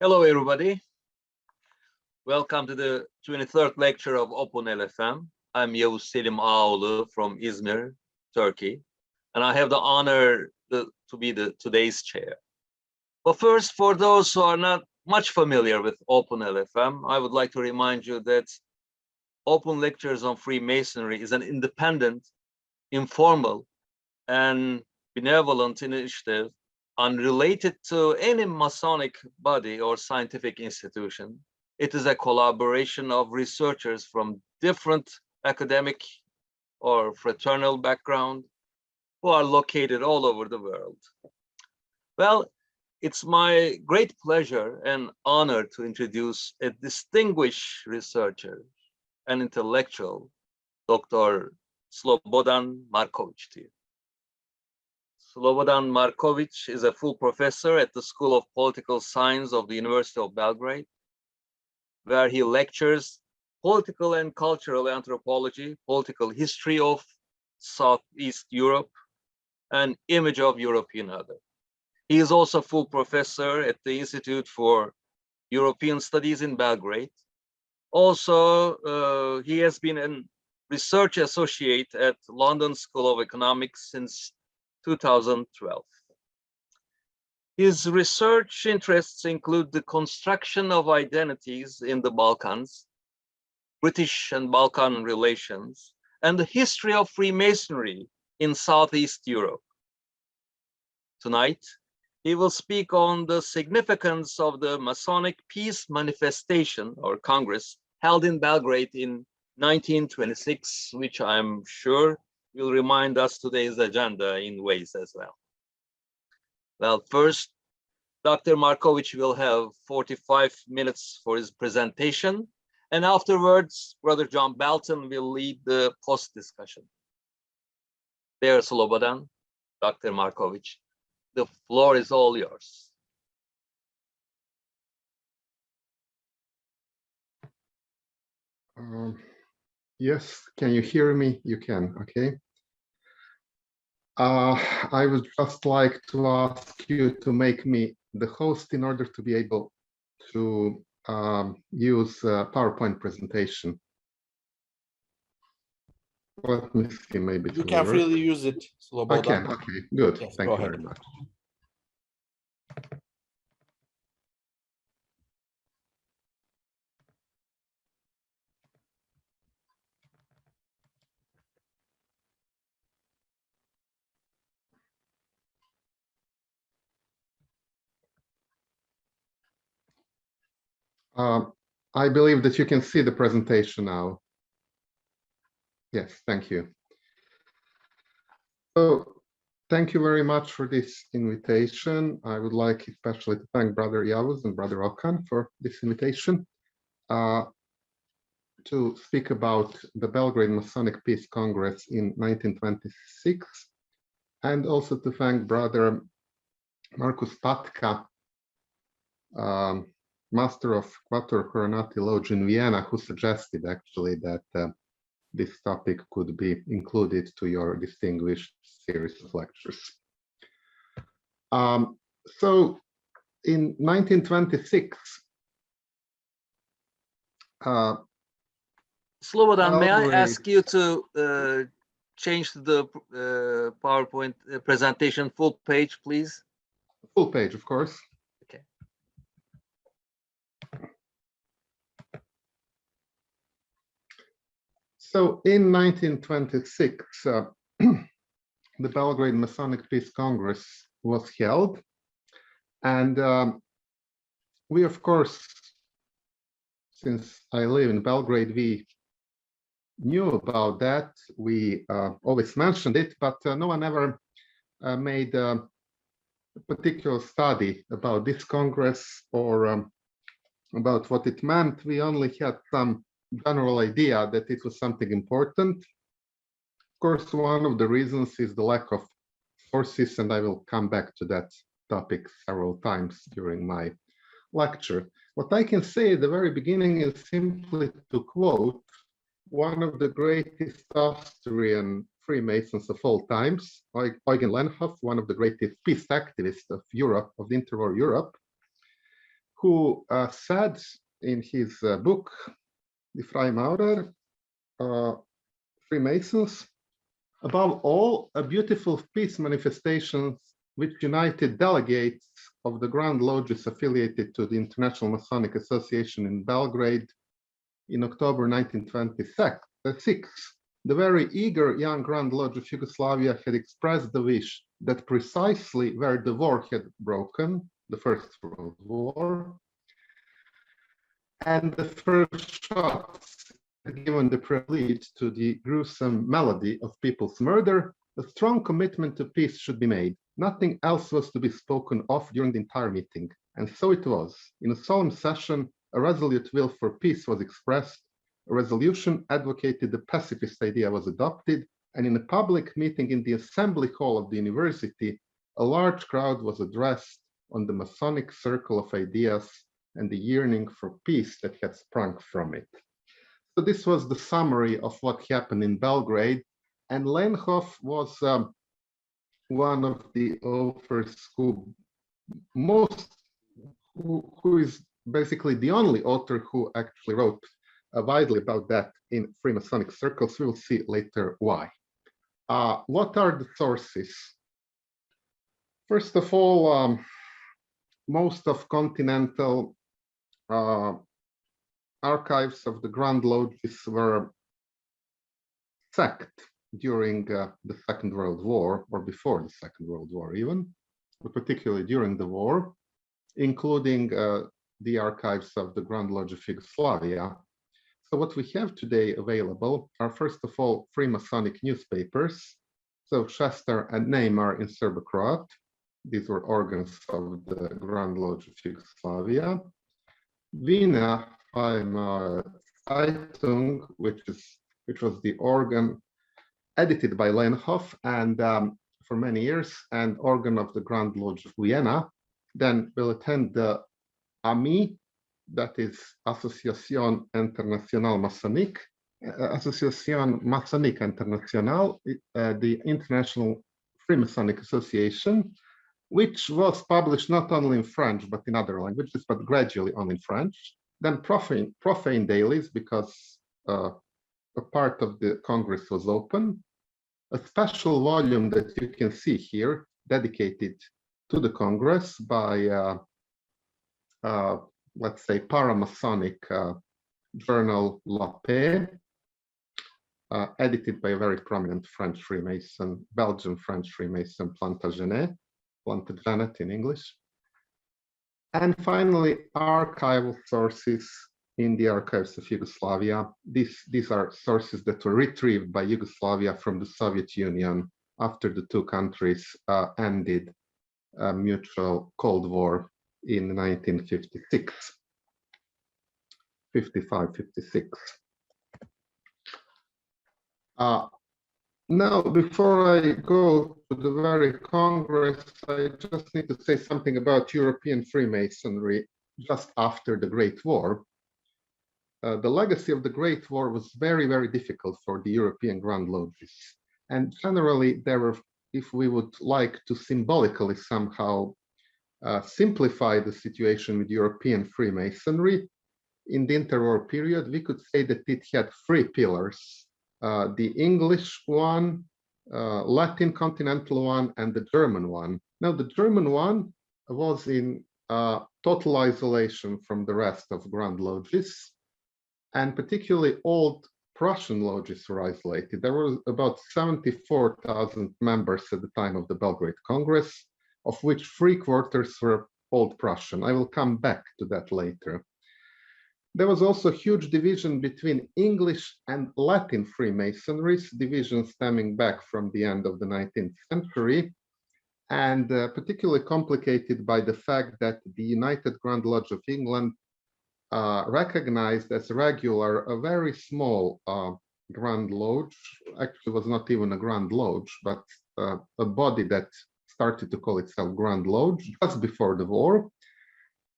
Hello, everybody. Welcome to the 23rd lecture of OpenLFM. I'm Yavuz Selim Ağoğlu from Izmir, Turkey, and I have the honor to be today's chair. But first, for those who are not much familiar with OpenLFM, I would like to remind you that Open Lectures on Freemasonry is an independent, informal, and benevolent initiative unrelated to any Masonic body or scientific institution. It is a collaboration of researchers from different academic or fraternal background who are located all over the world. Well, it's my great pleasure and honor to introduce a distinguished researcher and intellectual, Dr. Slobodan Markovich to you. Slobodan Markovich is a full professor at the School of Political Science of the University of Belgrade, where he lectures political and cultural anthropology, political history of Southeast Europe, and image of European other. He is also full professor at the Institute for European Studies in Belgrade. Also, he has been a research associate at London School of Economics since 2012. His research interests include the construction of identities in the Balkans, British and Balkan relations, and the history of Freemasonry in Southeast Europe. Tonight, he will speak on the significance of the Masonic Peace Manifestation or Congress held in Belgrade in 1926, which I'm sure will remind us today's agenda in ways as well. Well, first, Dr. Markovich will have 45 minutes for his presentation, and afterwards, Brother John Belton will lead the post-discussion. There, Slobodan, Dr. Markovich, the floor is all yours. Yes, can you hear me? You can, okay. I would just like to ask you to make me the host in order to be able to use PowerPoint presentation. Let me see, maybe you can freely use it, Slobodan. I can, okay, good. Yes, thank you very much. I believe that you can see the presentation now. Yes, thank you. So, thank you very much for this invitation. I would like especially to thank Brother Yavuz and Brother Okan for this invitation to speak about the Belgrade Masonic Peace Congress in 1926, and also to thank Brother Markus Patka, Master of Quattro Coronati Lodge in Vienna, who suggested actually that this topic could be included to your distinguished series of lectures. So in 1926, Slobodan, may I ask you to change the PowerPoint presentation full page, please? Full page, of course. Okay. So in 1926, the Belgrade Masonic Peace Congress was held, and we, of course, since I live in Belgrade, we knew about that. We always mentioned it, but no one ever made a particular study about this Congress or about what it meant. We only had some general idea that it was something important. Of course, one of the reasons is the lack of sources, and I will come back to that topic several times during my lecture. What I can say at the very beginning is simply to quote one of the greatest Austrian Freemasons of all times, Eugen Lenhoff, one of the greatest peace activists of Europe, of the interwar Europe, who said in his book, Die Freimaurer, Freemasons, above all, a beautiful peace manifestation which united delegates of the Grand Lodges affiliated to the International Masonic Association in Belgrade in October 1926. The very eager young Grand Lodge of Yugoslavia had expressed the wish that precisely where the war had broken, the First World War, and the first shots had given the prelude to the gruesome melody of people's murder, a strong commitment to peace should be made. Nothing else was to be spoken of during the entire meeting. And so it was. In a solemn session, a resolute will for peace was expressed, a resolution advocated the pacifist idea was adopted, and in a public meeting in the assembly hall of the university, a large crowd was addressed on the Masonic circle of ideas and the yearning for peace that had sprung from it. So this was the summary of what happened in Belgrade, and Lenhoff was one of the authors who is basically the only author who actually wrote widely about that in Freemasonic circles. We will see later why. What are the sources? First of all, most of continental archives of the Grand Lodges were sacked during the Second World War, or before the Second World War even, but particularly during the war, including the archives of the Grand Lodge of Yugoslavia. So what we have today available are, first of all, Freemasonic newspapers. So Chester and Neymar in Serbo-Croat. These were organs of the Grand Lodge of Yugoslavia. Wiener Zeitung, which was the organ edited by Lenhoff and for many years, and organ of the Grand Lodge of Vienna. Then will attend the AMI, that is Association Internationale Masonique, Association Masonique Internationale, the International Freemasonic Association, which was published not only in French, but in other languages, but gradually only in French. Then profane dailies, because a part of the Congress was open. A special volume that you can see here, dedicated to the Congress by, let's say, paramasonic journal La Paix, edited by a very prominent French Freemason, Belgian French Freemason, Plantagenet in English. And finally, archival sources in the archives of Yugoslavia. These are sources that were retrieved by Yugoslavia from the Soviet Union after the two countries ended a mutual Cold War in 1956, 55-56. Now, before I go to the very Congress, I just need to say something about European Freemasonry just after the Great War. The legacy of the Great War was very, very difficult for the European Grand Lodges. And generally, there were, if we would like to symbolically somehow simplify the situation with European Freemasonry, in the interwar period, we could say that it had three pillars. The English one, Latin continental one, and the German one. Now, the German one was in total isolation from the rest of Grand Lodges, and particularly old Prussian lodges were isolated. There were about 74,000 members at the time of the Belgrade Congress, of which 3/4 were old Prussian. I will come back to that later. There was also a huge division between English and Latin Freemasonries, division stemming back from the end of the 19th century, and particularly complicated by the fact that the United Grand Lodge of England recognized as regular a very small Grand Lodge. Actually, was not even a Grand Lodge, but a body that started to call itself Grand Lodge just before the war.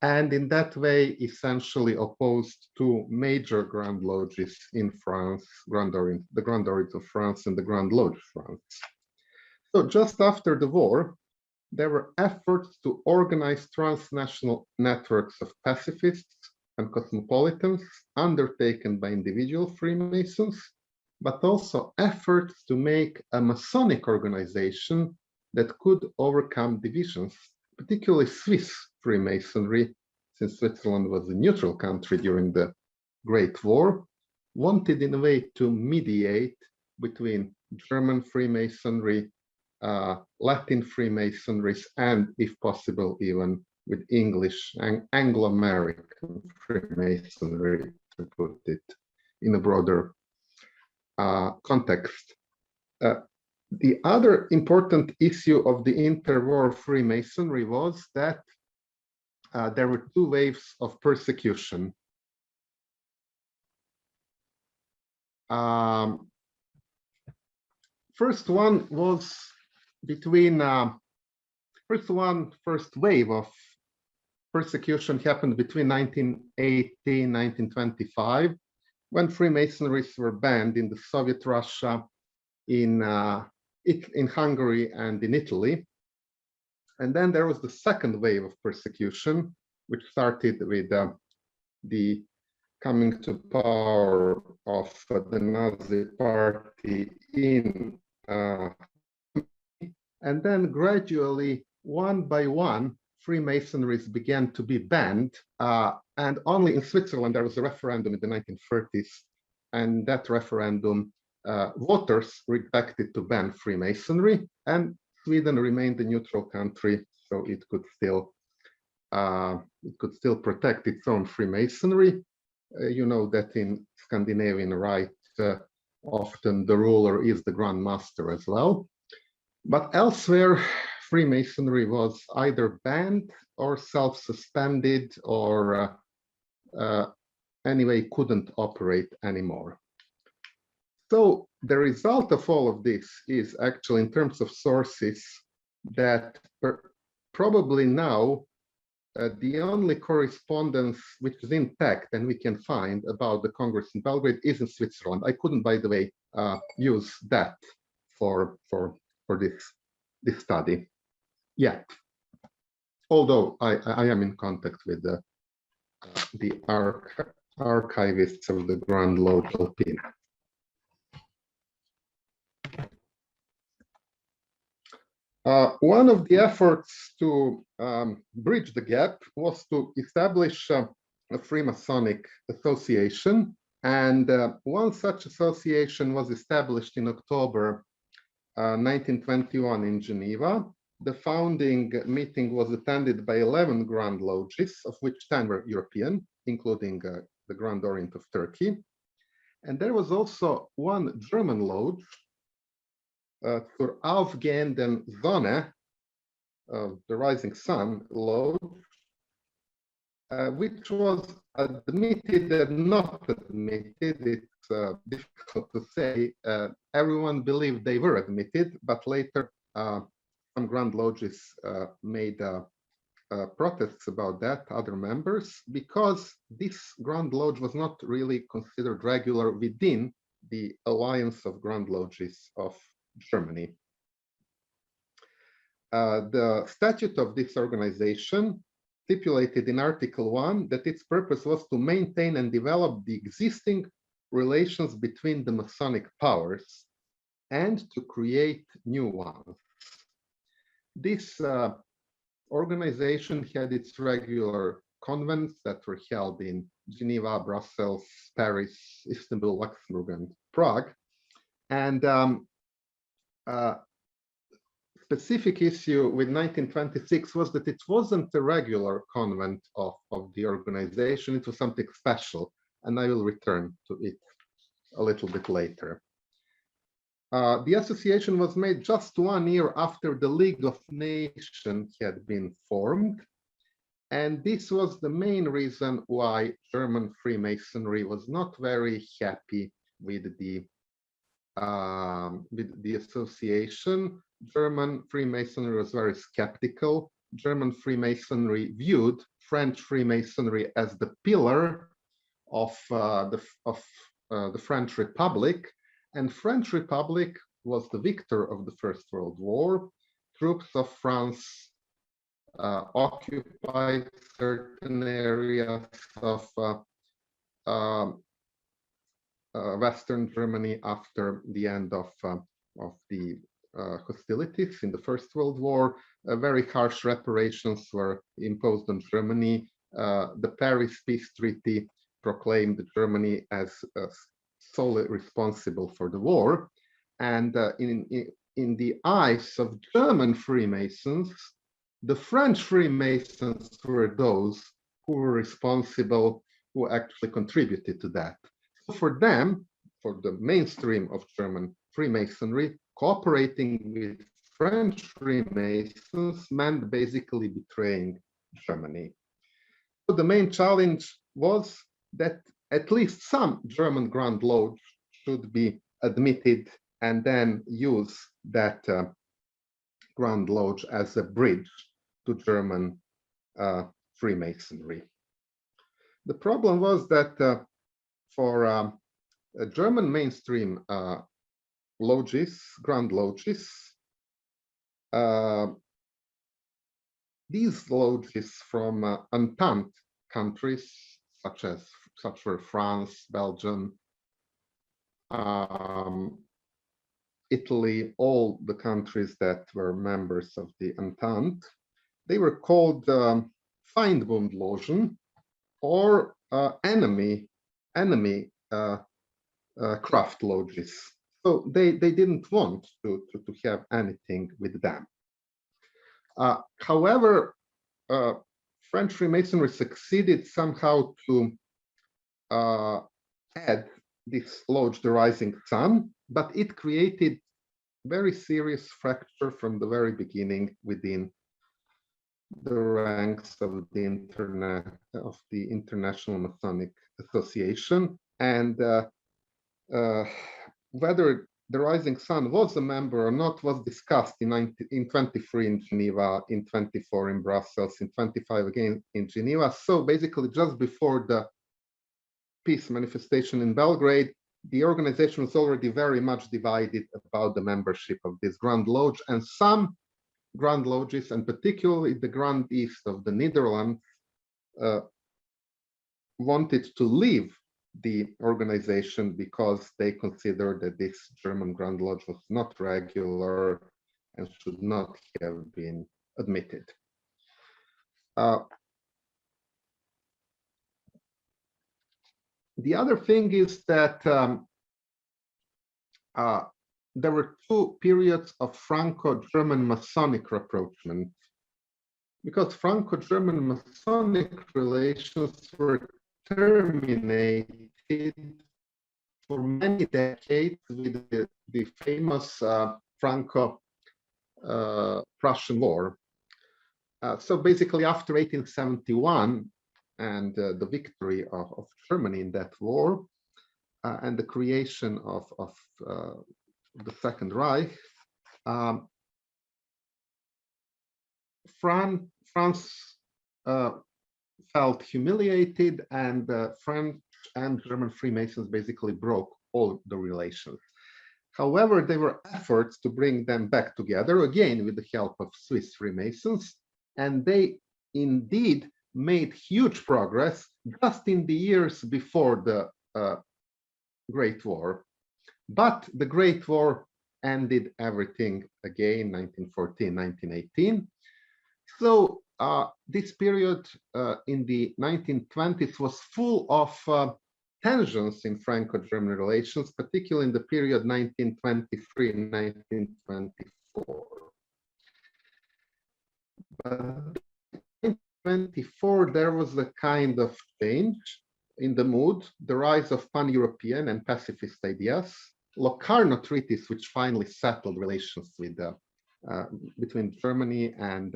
And in that way, essentially opposed two major Grand Lodges in France, the Grand Orient of France and the Grand Lodge of France. So just after the war, there were efforts to organize transnational networks of pacifists and cosmopolitans undertaken by individual Freemasons, but also efforts to make a Masonic organization that could overcome divisions, particularly Swiss Freemasonry, since Switzerland was a neutral country during the Great War, wanted in a way to mediate between German Freemasonry, Latin Freemasonries, and if possible, even with English and Anglo-American Freemasonry, to put it in a broader context. The other important issue of the interwar Freemasonry was that there were two waves of persecution. First one was between first wave of persecution happened between 1918 and 1925, when Freemasonries were banned in the Soviet Russia, in Hungary, and in Italy. And then there was the second wave of persecution, which started with the coming to power of the Nazi Party in and then gradually, one by one, Freemasonries began to be banned. And only in Switzerland, there was a referendum in the 1930s. And that referendum, voters rejected to ban Freemasonry. And Sweden remained a neutral country, so it could still protect its own Freemasonry. You know that in Scandinavian right, often the ruler is the Grand Master as well. But elsewhere, Freemasonry was either banned or self-suspended, or anyway couldn't operate anymore. So the result of all of this is actually, in terms of sources, that probably now the only correspondence which is intact and we can find about the Congress in Belgrade is in Switzerland. I couldn't, by the way, use that for this study yet, although I am in contact with the archivists of the Grand Lodge of Serbs. One of the efforts to bridge the gap was to establish a Freemasonic Association, and one such association was established in October 1921 in Geneva. The founding meeting was attended by 11 Grand Lodges, of which 10 were European, including the Grand Orient of Turkey. And there was also one German lodge, zur aufgehenden Sonne, the Rising Sun Lodge, which was admitted and not admitted. It's difficult to say. Everyone believed they were admitted, but later some Grand Lodges made protests about that, other members, because this Grand Lodge was not really considered regular within the Alliance of Grand Lodges of Germany. The statute of this organization stipulated in Article 1 that its purpose was to maintain and develop the existing relations between the Masonic powers and to create new ones. This organization had its regular convents that were held in Geneva, Brussels, Paris, Istanbul, Luxembourg, and Prague. And specific issue with 1926 was that it wasn't a regular convent of the organization, it was something special, and I will return to it a little bit later. The association was made just 1 year after the League of Nations had been formed, and this was the main reason why German Freemasonry was not very happy with the association. German Freemasonry was very skeptical. German Freemasonry viewed French Freemasonry as the pillar of the French Republic, and French Republic was the victor of the First World War. troops of France occupied certain areas of Western Germany after the end of the hostilities in the First World War. Very harsh reparations were imposed on Germany. The Paris Peace Treaty proclaimed Germany as solely responsible for the war. And in the eyes of German Freemasons, the French Freemasons were those who were responsible, who actually contributed to that. So for them, for the mainstream of German Freemasonry, cooperating with French Freemasons meant basically betraying Germany. So the main challenge was that at least some German Grand Lodge should be admitted and then use that Grand Lodge as a bridge to German Freemasonry. The problem was that for German mainstream lodges, Grand Lodges, these lodges from Entente countries, such were France, Belgium, Italy, all the countries that were members of the Entente, they were called Feindbundlogen, or enemy craft lodges. So they didn't want to have anything with them. However, French Freemasonry succeeded somehow to add this lodge, the Rising Sun, but it created very serious fracture from the very beginning within the ranks of the International Masonic Association. And whether the Rising Sun was a member or not was discussed in 23 in Geneva, in 24 in Brussels, in 25 again in Geneva. So basically just before the peace manifestation in Belgrade, the organization was already very much divided about the membership of this Grand Lodge, and some Grand Lodges, and particularly the Grand East of the Netherlands, wanted to leave the organization because they considered that this German Grand Lodge was not regular and should not have been admitted. The other thing is that there were two periods of Franco-German Masonic reproachment, because Franco-German Masonic relations were terminated for many decades with the famous Franco-Prussian War. So basically after 1871 and the victory of Germany in that war and the creation of the Second Reich, France felt humiliated, and French and German Freemasons basically broke all the relations. However, there were efforts to bring them back together, again with the help of Swiss Freemasons, and they indeed made huge progress just in the years before the Great War. But the Great War ended everything again, 1914, 1918. So this period in the 1920s was full of tensions in Franco-German relations, particularly in the period 1923 and 1924. But in 1924, there was a kind of change in the mood, the rise of pan-European and pacifist ideas, Locarno treaties, which finally settled relations with between Germany and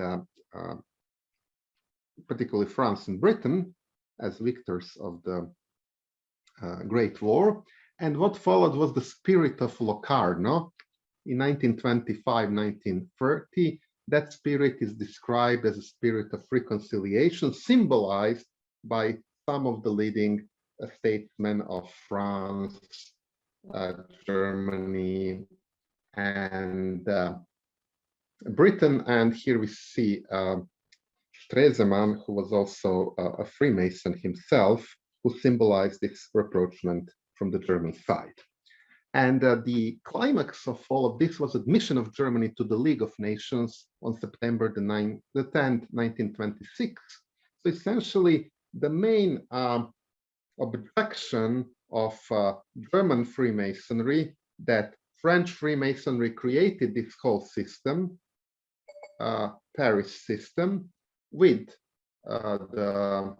particularly France and Britain as victors of the Great War. And what followed was the spirit of Locarno in 1925-1930. That spirit is described as a spirit of reconciliation, symbolized by some of the leading statesmen of France, Germany, and Britain, and here we see Stresemann, who was also a Freemason himself, who symbolized this rapprochement from the German side. And the climax of all of this was admission of Germany to the League of Nations on September the 10th, 1926. So essentially, the main objection of German Freemasonry, that French Freemasonry created this whole system, Paris system, with the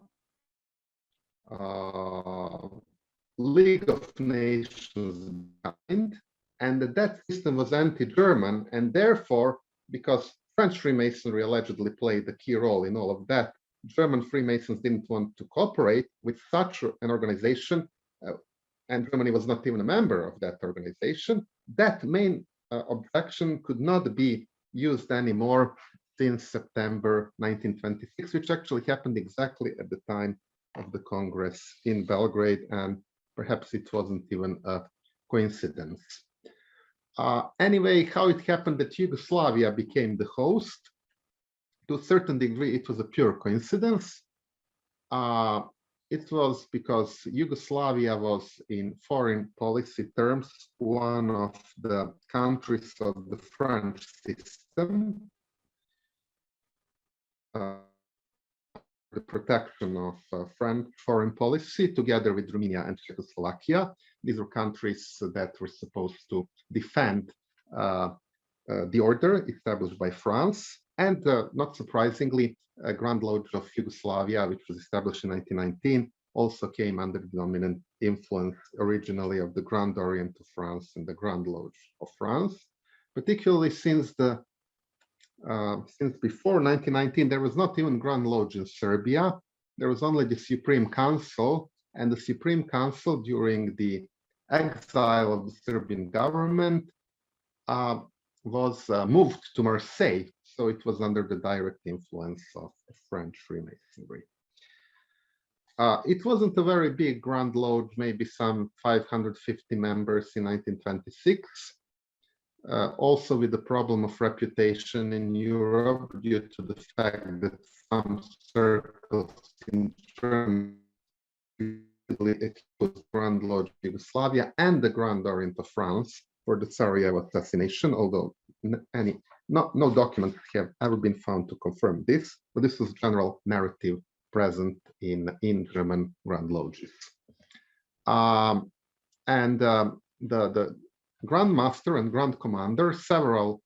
League of Nations behind, and that system was anti-German, and therefore, because French Freemasonry allegedly played a key role in all of that, German Freemasons didn't want to cooperate with such an organization, and Germany was not even a member of that organization. That main objection could not be used anymore since September 1926, which actually happened exactly at the time of the Congress in Belgrade, and perhaps it wasn't even a coincidence. Anyway, how it happened that Yugoslavia became the host, to a certain degree, it was a pure coincidence. It was because Yugoslavia was, in foreign policy terms, one of the countries of the French system, the protection of French foreign policy, together with Romania and Czechoslovakia. These were countries that were supposed to defend the order established by France. And not surprisingly, Grand Lodge of Yugoslavia, which was established in 1919, also came under the dominant influence originally of the Grand Orient of France and the Grand Lodge of France, particularly since before 1919, there was not even Grand Lodge in Serbia. There was only the Supreme Council, and the Supreme Council, during the exile of the Serbian government, was moved to Marseille. So it was under the direct influence of French Freemasonry. It wasn't a very big Grand Lodge, maybe some 550 members in 1926. Also with the problem of reputation in Europe due to the fact that some circles in Germany accused Grand Lodge of Yugoslavia and the Grand Orient of France for the Sarajevo assassination, although no documents have ever been found to confirm this, but this was general narrative present in German Grand Lodges. The Grand Master and Grand Commander, several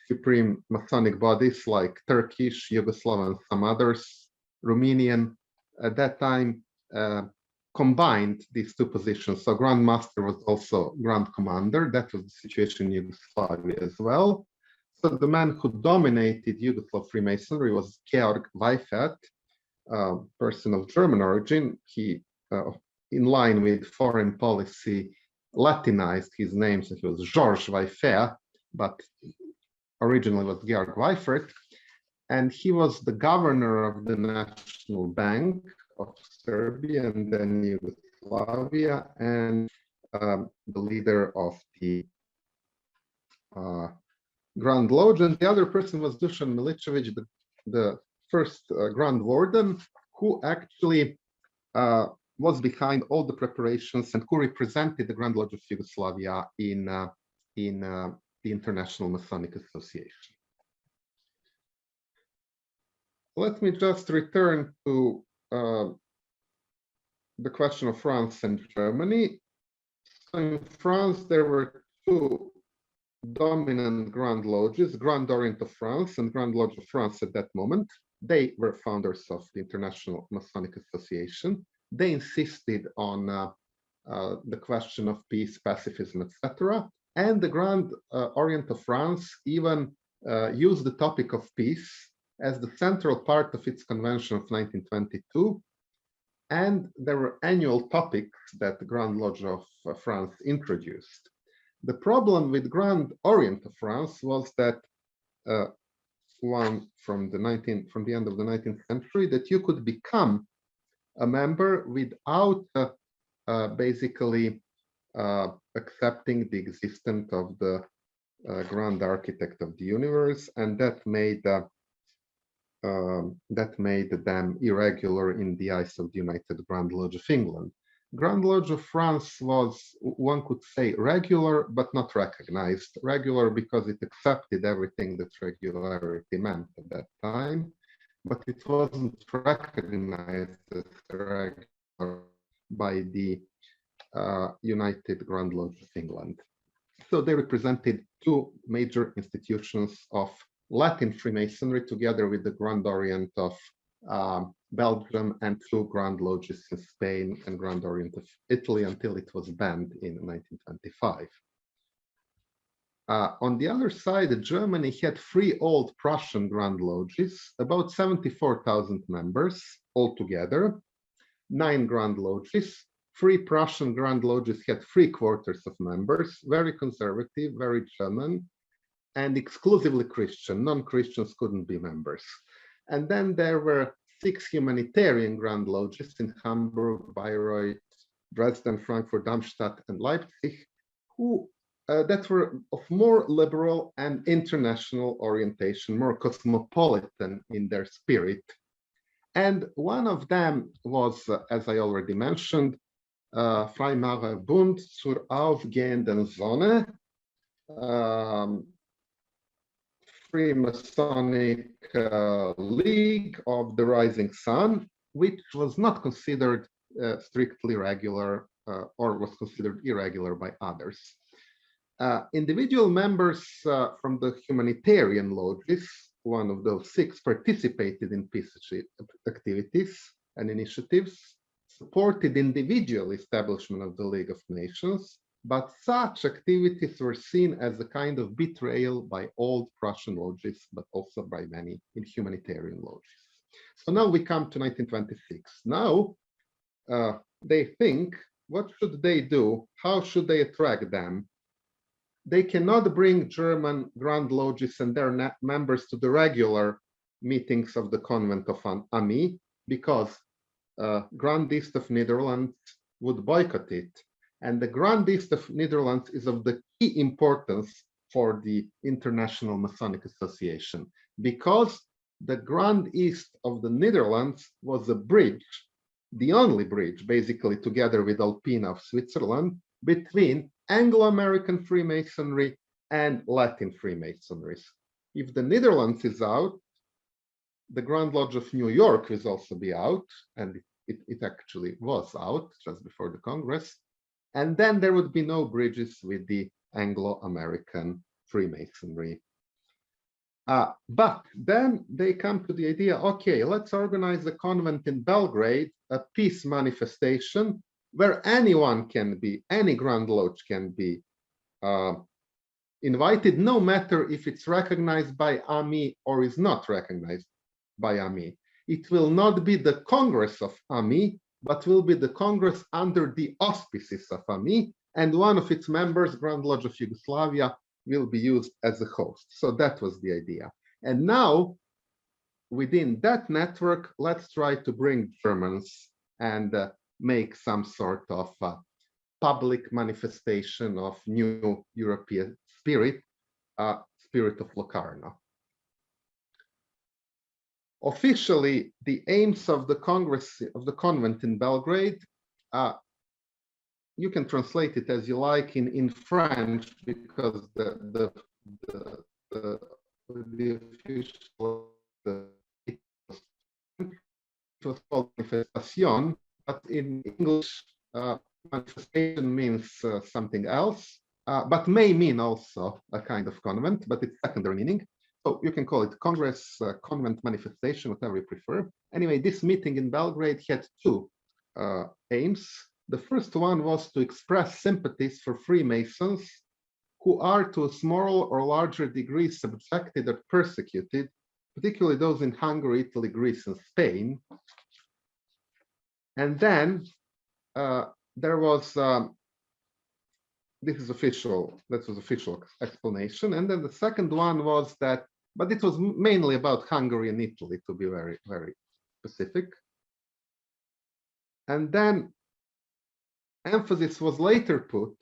Supreme Masonic bodies like Turkish, Yugoslav, and some others, Romanian, at that time combined these two positions. So Grand Master was also Grand Commander. That was the situation in Yugoslavia as well. So the man who dominated Yugoslav Freemasonry was Georg Weifert, a person of German origin. He, in line with foreign policy, Latinized his name, so he was Georges Weifert, but originally was Georg Weifert, and he was the governor of the National Bank of Serbia and then Yugoslavia, and the leader of the Grand Lodge. And the other person was Dusan Milicevic, the first Grand Warden, who actually was behind all the preparations and who represented the Grand Lodge of Yugoslavia in the International Masonic Association. Let me just return to the question of France and Germany. So in France, there were two dominant Grand Lodges, Grand Orient of France and Grand Lodge of France at that moment. They were founders of the International Masonic Association. They insisted on the question of peace, pacifism, etc. And the Grand Orient of France even used the topic of peace as the central part of its convention of 1922. And there were annual topics that the Grand Lodge of France introduced. The problem with Grand Orient of France was that one from the end of the 19th century, that you could become a member without basically accepting the existence of the grand architect of the universe, and that made them irregular in the eyes of the United Grand Lodge of England. Grand Lodge of France was, one could say, regular but not recognized. Regular because it accepted everything that regularity meant at that time, but it wasn't recognized as regular by the United Grand Lodge of England. So they represented two major institutions of Latin Freemasonry together with the Grand Orient of Belgium and two Grand Lodges in Spain and Grand Orient of Italy until it was banned in 1925. On the other side, Germany had three old Prussian Grand Lodges, about 74,000 members altogether, 9 Grand Lodges. Three Prussian Grand Lodges had 3/4 of members, very conservative, very German, and exclusively Christian. Non-Christians couldn't be members. And then there were 6 humanitarian Grand Lodges in Hamburg, Bayreuth, Dresden, Frankfurt, Darmstadt, and Leipzig, who that were of more liberal and international orientation, more cosmopolitan in their spirit. And one of them was, as I already mentioned, Freimarer Bund zur aufgehenden Sonne, Freemasonic League of the Rising Sun, which was not considered strictly regular or was considered irregular by others. Individual members from the humanitarian lodges, one of those 6, participated in peace activities and initiatives, supported individual establishment of the League of Nations, but such activities were seen as a kind of betrayal by old Prussian lodges, but also by many in humanitarian lodges. So now we come to 1926. Now they think, what should they do? How should they attract them? They cannot bring German Grand Lodges and their members to the regular meetings of the Convent of Ami, because Grand East of Netherlands would boycott it. And the Grand East of Netherlands is of the key importance for the International Masonic Association, because the Grand East of the Netherlands was a bridge, the only bridge, basically, together with Alpina of Switzerland, between Anglo-American Freemasonry and Latin Freemasonries. If the Netherlands is out, the Grand Lodge of New York will also be out, and it actually was out just before the Congress. And then there would be no bridges with the Anglo-American Freemasonry. But then they come to the idea, okay, let's organize a convent in Belgrade, a peace manifestation where anyone can be, any Grand Lodge can be invited, no matter if it's recognized by AMI or is not recognized by AMI. It will not be the Congress of AMI, but will be the Congress under the auspices of AMI, and one of its members, Grand Lodge of Yugoslavia, will be used as a host. So that was the idea. And now, within that network, let's try to bring Germans and make some sort of public manifestation of new European spirit, spirit of Locarno. Officially, the aims of the Congress of the Convent in Belgrade, you can translate it as you like in French, because the official it was called manifestation, but in English manifestation means something else, but may mean also a kind of convent, but it's secondary meaning. So you can call it Congress, convent manifestation, whatever you prefer. Anyway, this meeting in Belgrade had two aims. The first one was to express sympathies for Freemasons who are to a small or larger degree subjected or persecuted, particularly those in Hungary, Italy, Greece, and Spain. And then there was, this is official, that was official explanation. And then the second one was that, but it was mainly about Hungary and Italy, to be very, very specific. And then emphasis was later put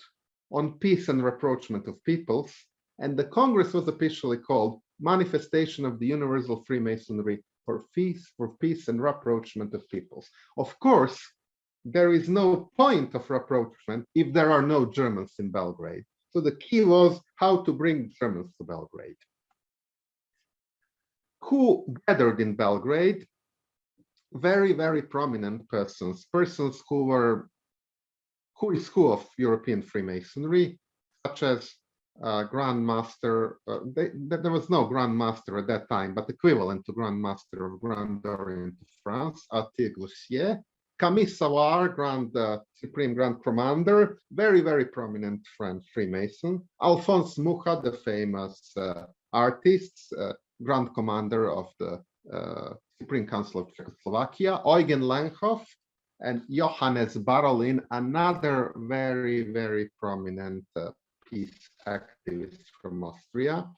on peace and reproachment of peoples, And the Congress was officially called Manifestation of the Universal Freemasonry for Peace and Rapprochement of Peoples. Of course, there is no point of rapprochement if there are no Germans in Belgrade. So the key was how to bring Germans to Belgrade. Who gathered in Belgrade? Very, very prominent persons who is who of European Freemasonry, such as Grand Master. There was no Grand Master at that time, but equivalent to Grand Master of Grand Orient of France, Attier Glossier. Camille Savard, Supreme Grand Commander, very, very prominent French Freemason. Alphonse Mucha, the famous artist, Grand Commander of the Supreme Council of Czechoslovakia. Eugen Lenhoff and Johannes Barolin, another very, very prominent peace activist from Austria.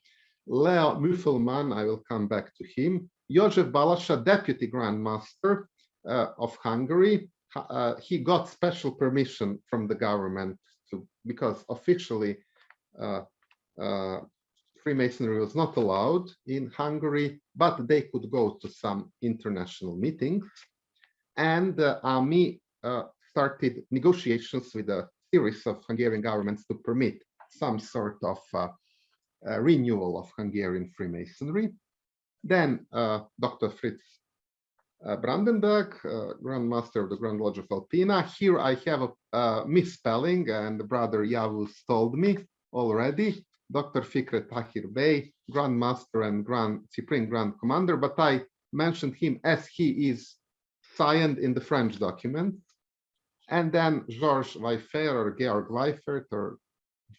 Leo Mufflemen, I will come back to him. Jozef Balasha, Deputy Grand Master of Hungary. He got special permission from the government because officially Freemasonry was not allowed in Hungary, but they could go to some international meetings. And AMI started negotiations with a series of Hungarian governments to permit some sort of renewal of Hungarian Freemasonry. Then Dr. Fritz Brandenburg, Grand Master of the Grand Lodge of Alpina. Here I have a misspelling, and Brother Yavuz told me already. Dr. Fikret Tahir Bey, Grand Master and Supreme Grand Commander, but I mentioned him as he is signed in the French document. And then George Weifert, or Georg Weifert, or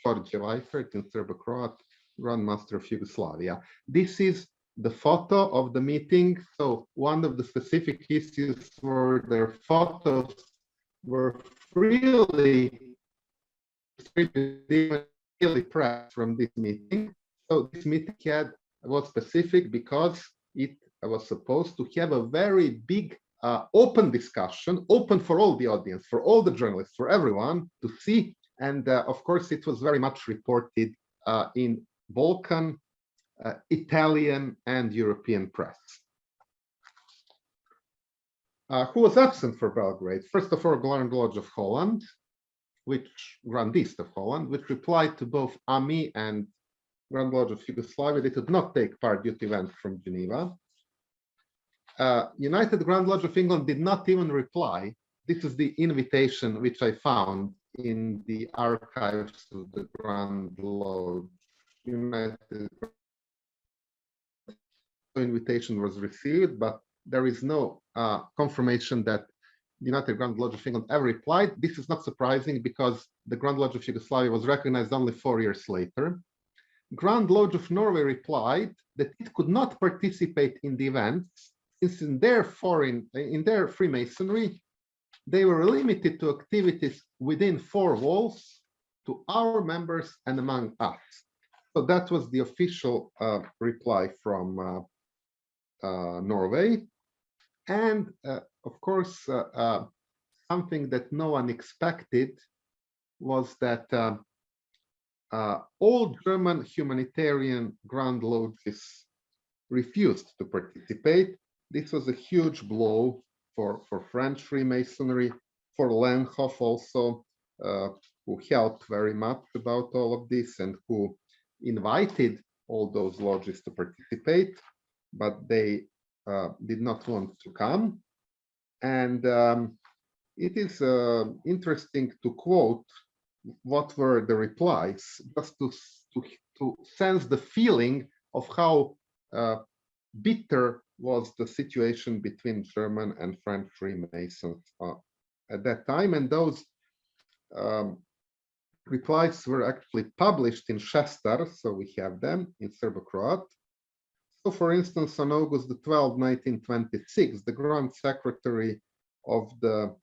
George Weifert in Serbo-Croat, Grand Master of Yugoslavia. This is the photo of the meeting. So one of the specific issues were their photos were freely pressed from this meeting. So this meeting was specific because it was supposed to have a very big open discussion, open for all the audience, for all the journalists, for everyone to see. And of course, it was very much reported in Balkan, Italian, and European press. Who was absent for Belgrade? First of all, Grand Lodge of Holland, Grandist of Holland, which replied to both AMI and Grand Lodge of Yugoslavia. They could not take part due to events from Geneva. United Grand Lodge of England did not even reply. This is the invitation which I found in the archives of the Grand Lodge. United invitation was received, but there is no confirmation that the United Grand Lodge of England ever replied. This is not surprising because the Grand Lodge of Yugoslavia was recognized only 4 years later. Grand Lodge of Norway replied that it could not participate in the events since in their Freemasonry, they were limited to activities within 4 walls to our members and among us. So that was the official reply from Norway. And of course, something that no one expected was that all German humanitarian Grand Lodges refused to participate. This was a huge blow for French Freemasonry, for Lenhoff also, who helped very much about all of this and who invited all those lodges to participate, but they did not want to come. And it is interesting to quote what were the replies, just to sense the feeling of how bitter was the situation between German and French Freemasons at that time. And those replies were actually published in Šestar, so we have them in Serbo-Croat. So, for instance, on August the 12th, 1926, the Grand Secretary of the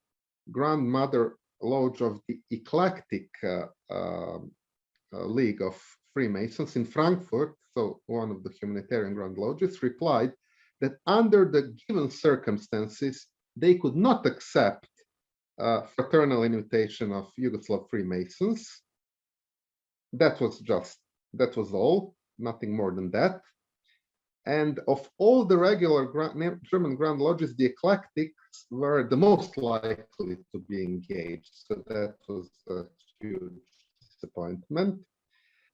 Grand Mother Lodge of the Eclectic League of Freemasons in Frankfurt, so one of the humanitarian Grand Lodges, replied that under the given circumstances, they could not accept fraternal invitation of Yugoslav Freemasons. That was just That was all, nothing more than that. And of all the regular German Grand Lodges, the eclectics were the most likely to be engaged. So that was a huge disappointment.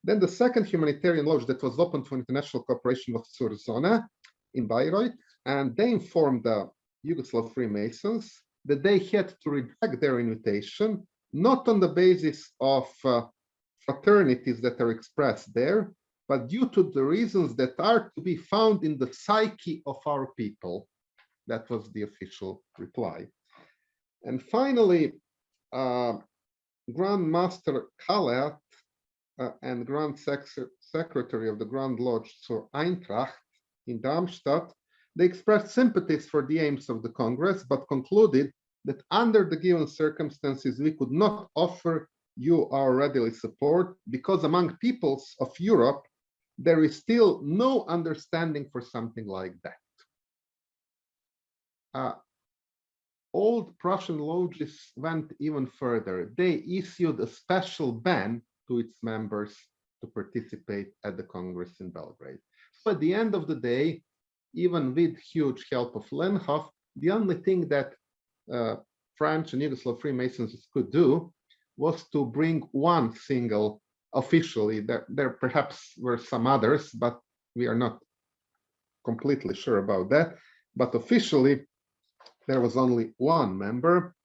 Then the second humanitarian lodge that was open to international cooperation was Surzona in Bayreuth, and they informed the Yugoslav Freemasons that they had to reject their invitation, not on the basis of fraternities that are expressed there, but due to the reasons that are to be found in the psyche of our people. That was the official reply. And finally, Grand Master Kaleat and Grand Secretary of the Grand Lodge zur Eintracht in Darmstadt, they expressed sympathies for the aims of the Congress, but concluded that under the given circumstances, we could not offer you our readily support because among peoples of Europe, there is still no understanding for something like that. Old Prussian lodges went even further. They issued a special ban to its members to participate at the Congress in Belgrade. So at the end of the day, even with huge help of Lenhoff, the only thing that French and Yugoslav Freemasons could do was to bring one single, officially, there perhaps were some others, but we are not completely sure about that. But officially, there was only one member,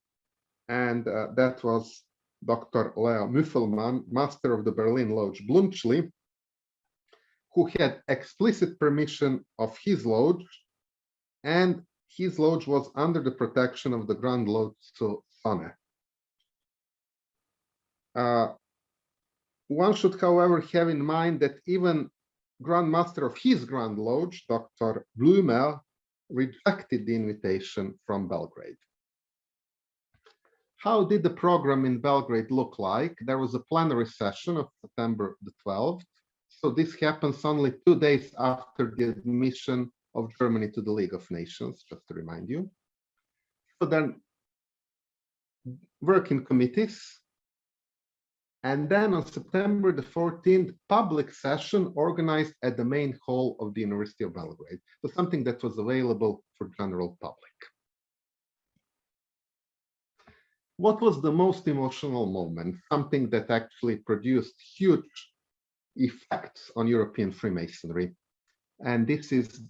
and that was Dr. Leo Mufflemen, master of the Berlin Lodge Blumschli, who had explicit permission of his lodge, and his lodge was under the protection of the Grand Lodge of Serbia. One should, however, have in mind that even Grand Master of his Grand Lodge, Dr. Blumel, rejected the invitation from Belgrade. How did the program in Belgrade look like? There was a plenary session of September the 12th. So this happens only 2 days after the admission of Germany to the League of Nations, just to remind you. So then work in committees. And then on September the 14th, public session organized at the main hall of the University of Belgrade. So something that was available for general public. What was the most emotional moment? Something that actually produced huge effects on European Freemasonry. And this is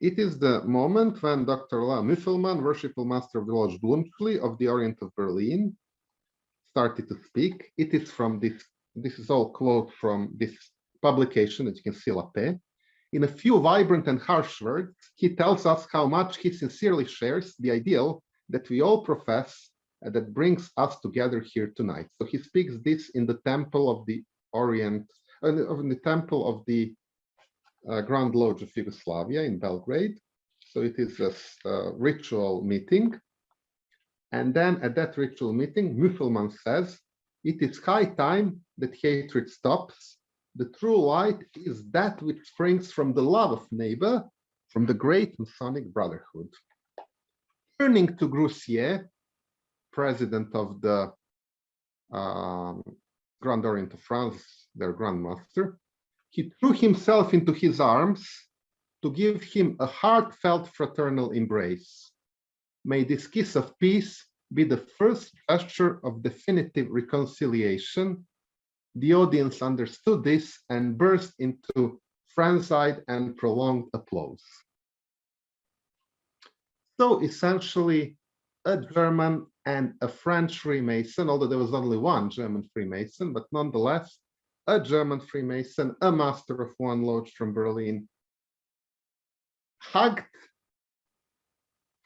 it is the moment when Dr. Leo Mufflemen, Worshipful Master of the Lodge Blumschli of the Orient of Berlin, started to speak. It is from this is all quote from this publication that you can see lapé. In a few vibrant and harsh words, he tells us how much he sincerely shares the ideal that we all profess and that brings us together here tonight. So he speaks this in the Temple of the Orient, in the Temple of the Grand Lodge of Yugoslavia in Belgrade. So it is a ritual meeting. And then at that ritual meeting, Mufflemen says, it is high time that hatred stops. The true light is that which springs from the love of neighbor, from the great Masonic Brotherhood. Turning to Grussier, president of the Grand Orient of France, their Grand Master, he threw himself into his arms to give him a heartfelt fraternal embrace. May this kiss of peace be the first gesture of definitive reconciliation. The audience understood this and burst into frenzied and prolonged applause. So essentially, a German and a French Freemason, although there was only one German Freemason, but nonetheless, a German Freemason, a master of one lodge from Berlin, hugged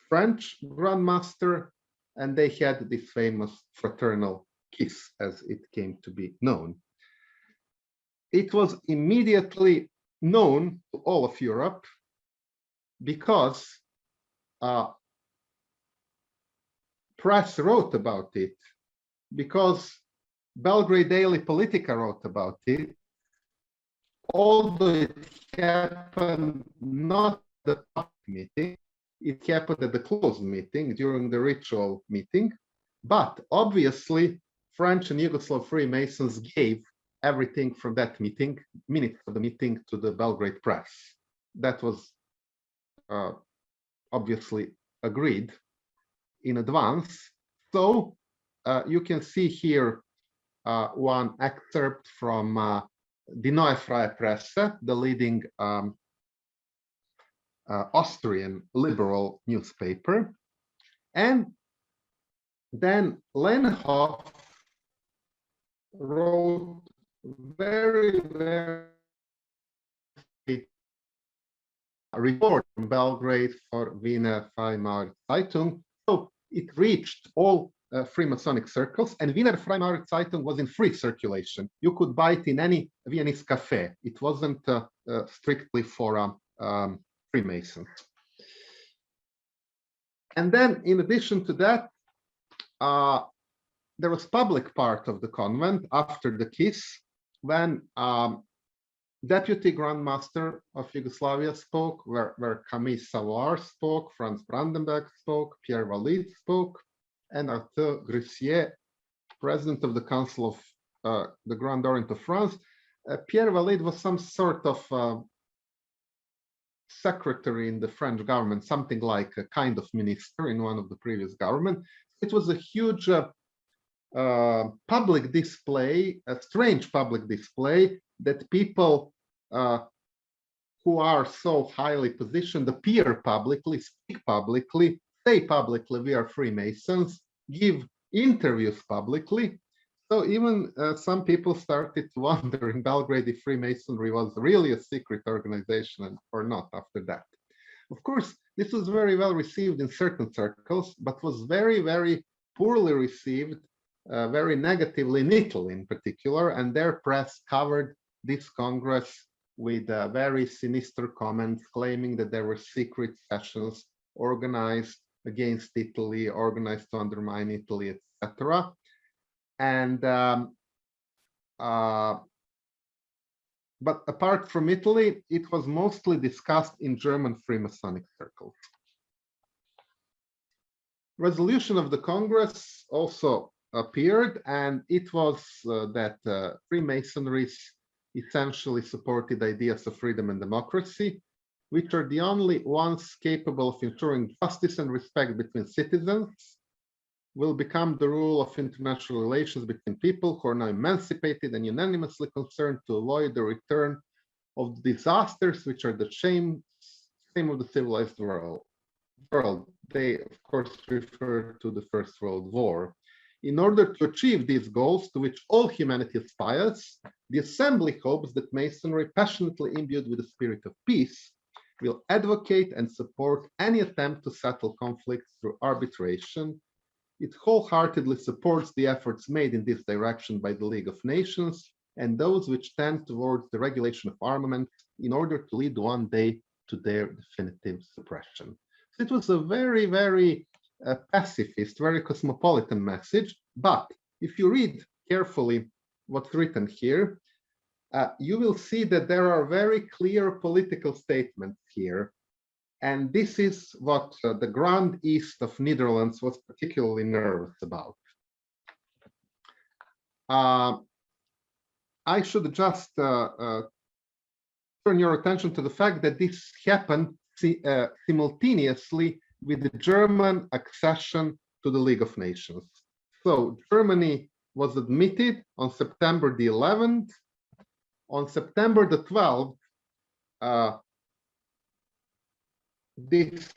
French Grand Master, and they had this famous fraternal kiss, as it came to be known. It was immediately known to all of Europe because press wrote about it, because Belgrade Daily Politica wrote about it, although it happened not at the public meeting, it happened at the closed meeting during the ritual meeting. But obviously, French and Yugoslav Freemasons gave everything from that meeting, minutes of the meeting, to the Belgrade press. That was obviously agreed in advance. So you can see here one excerpt from Die Neue Freie Presse, the leading Austrian liberal newspaper. And then Lenhoff wrote very report from Belgrade for Wiener Freimaurer Zeitung. So it reached all Freemasonic circles, and Wiener Freimaurer Zeitung was in free circulation. You could buy it in any Viennese cafe. It wasn't strictly for Freemasons. And then, in addition to that, there was public part of the convent after the kiss, when Deputy Grand Master of Yugoslavia spoke, where Camille Savard spoke, Franz Brandenburg spoke, Pierre Valide spoke, and Arthur Grussier, President of the Council of the Grand Orient of France. Pierre Valide was some sort of secretary in the French government, something like a kind of minister in one of the previous government. It was a huge public display, a strange public display, that people who are so highly positioned appear publicly, speak publicly, say publicly we are Freemasons, give interviews publicly. So even some people started to wonder in Belgrade if Freemasonry was really a secret organization or not after that. Of course, this was very well received in certain circles, but was very, very poorly received, very negatively in Italy in particular, and their press covered this Congress with very sinister comments, claiming that there were secret sessions organized against Italy, organized to undermine Italy, etc. And but apart from Italy, it was mostly discussed in German Freemasonic circles. Resolution of the Congress also appeared, and it was that Freemasonry essentially supported ideas of freedom and democracy, which are the only ones capable of ensuring justice and respect between citizens, will become the rule of international relations between people who are now emancipated and unanimously concerned to avoid the return of disasters which are the shame of the civilized world. They, of course, refer to the First World War. In order to achieve these goals, to which all humanity aspires, the Assembly hopes that Masonry, passionately imbued with the spirit of peace, will advocate and support any attempt to settle conflicts through arbitration. It wholeheartedly supports the efforts made in this direction by the League of Nations and those which tend towards the regulation of armaments in order to lead one day to their definitive suppression. So it was a very, very pacifist, very cosmopolitan message. But if you read carefully what's written here, you will see that there are very clear political statements here. And this is what the Grand East of Netherlands was particularly nervous about. I should just turn your attention to the fact that this happened simultaneously with the German accession to the League of Nations. So Germany was admitted on September the 11th. On September the 12th, this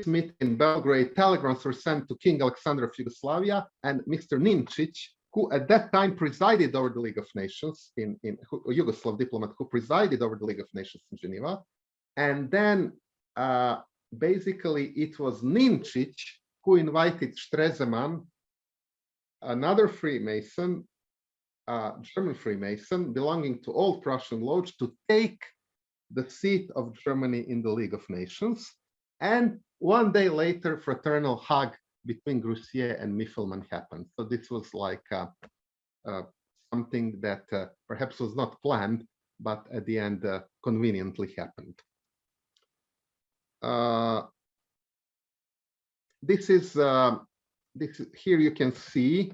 meeting in Belgrade, telegrams were sent to King Alexander of Yugoslavia and Mr. Nimčić, who at that time presided over the League of Nations, a Yugoslav diplomat who presided over the League of Nations in Geneva. And then basically it was Nimčić who invited Stresemann, another Freemason, German Freemason belonging to Old Prussian Lodge, to take the seat of Germany in the League of Nations. And one day later, fraternal hug between Grussier and Mufflemen happened. So this was like something that perhaps was not planned, but at the end conveniently happened. This is here you can see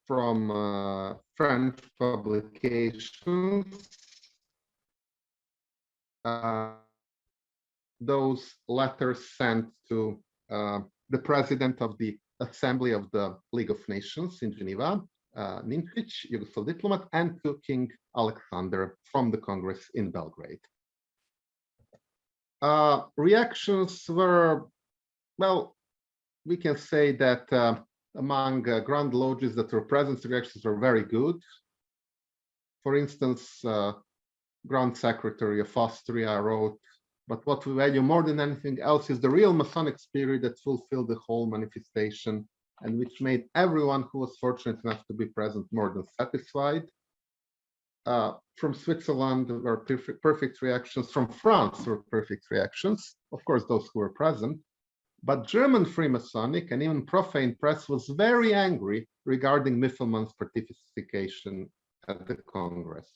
from French publications those letters sent to the president of the Assembly of the League of Nations in Geneva, Ninčić, Yugoslav diplomat, and to King Alexander from the Congress in Belgrade. Reactions were, well, we can say that among Grand Lodges that were present, the reactions were very good. For instance, Grand Secretary of Austria wrote, "But what we value more than anything else is the real Masonic spirit that fulfilled the whole manifestation and which made everyone who was fortunate enough to be present more than satisfied." From Switzerland were perfect reactions. From France were perfect reactions, of course, those who were present. But German Freemasonic and even profane press was very angry regarding Mufflemen's participation at the Congress.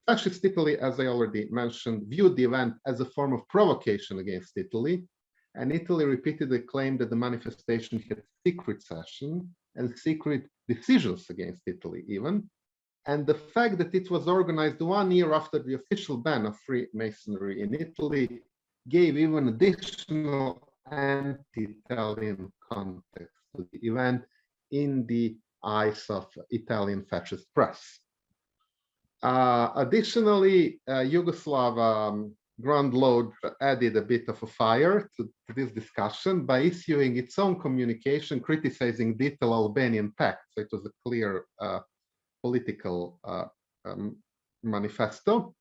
Fascist Italy, as I already mentioned, viewed the event as a form of provocation against Italy, and Italy repeatedly claimed that the manifestation had secret session and secret decisions against Italy even. And the fact that it was organized 1 year after the official ban of Freemasonry in Italy gave even additional anti-Italian context to the event in the eyes of Italian fascist press. Additionally, Yugoslav Grand Lodge added a bit of a fire to this discussion by issuing its own communication criticizing the Italo-Albanian pact. So it was a clear political manifesto.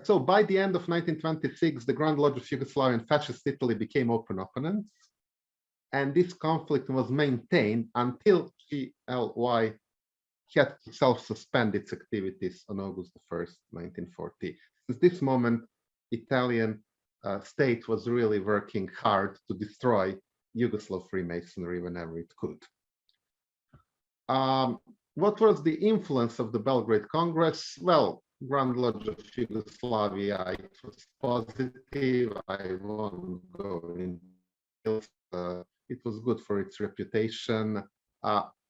So by the end of 1926, the Grand Lodge of Yugoslavia and Fascist Italy became open opponents. And this conflict was maintained until GLY had to self-suspend its activities on August 1st, 1940. Since this moment, Italian state was really working hard to destroy Yugoslav Freemasonry whenever it could. What was the influence of the Belgrade Congress? Well, Grand Lodge of Yugoslavia, it was positive. I won't go into details. It was good for its reputation,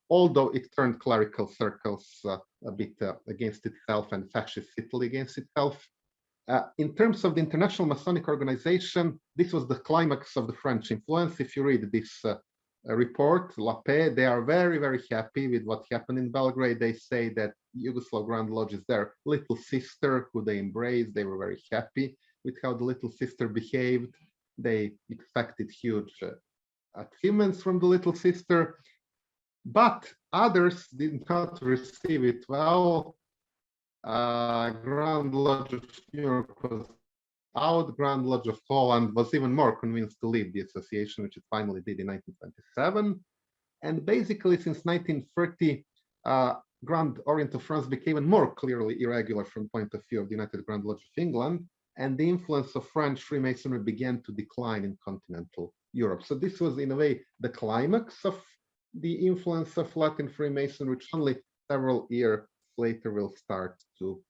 although it turned clerical circles a bit against itself and fascist Italy against itself. In terms of the International Masonic Organization, this was the climax of the French influence. If you read this report, La Paix, they are very, very happy with what happened in Belgrade. They say that Yugoslav Grand Lodge is their little sister who they embraced. They were very happy with how the little sister behaved. They expected huge achievements from the little sister, but others did not receive it well. Grand Lodge of New York was out. Grand Lodge of Holland was even more convinced to leave the association, which it finally did in 1927. And basically, since 1930, Grand Orient of France became even more clearly irregular from the point of view of the United Grand Lodge of England, and the influence of French Freemasonry began to decline in continental Europe. So this was, in a way, the climax of the influence of Latin Freemasonry, which only several years later will start to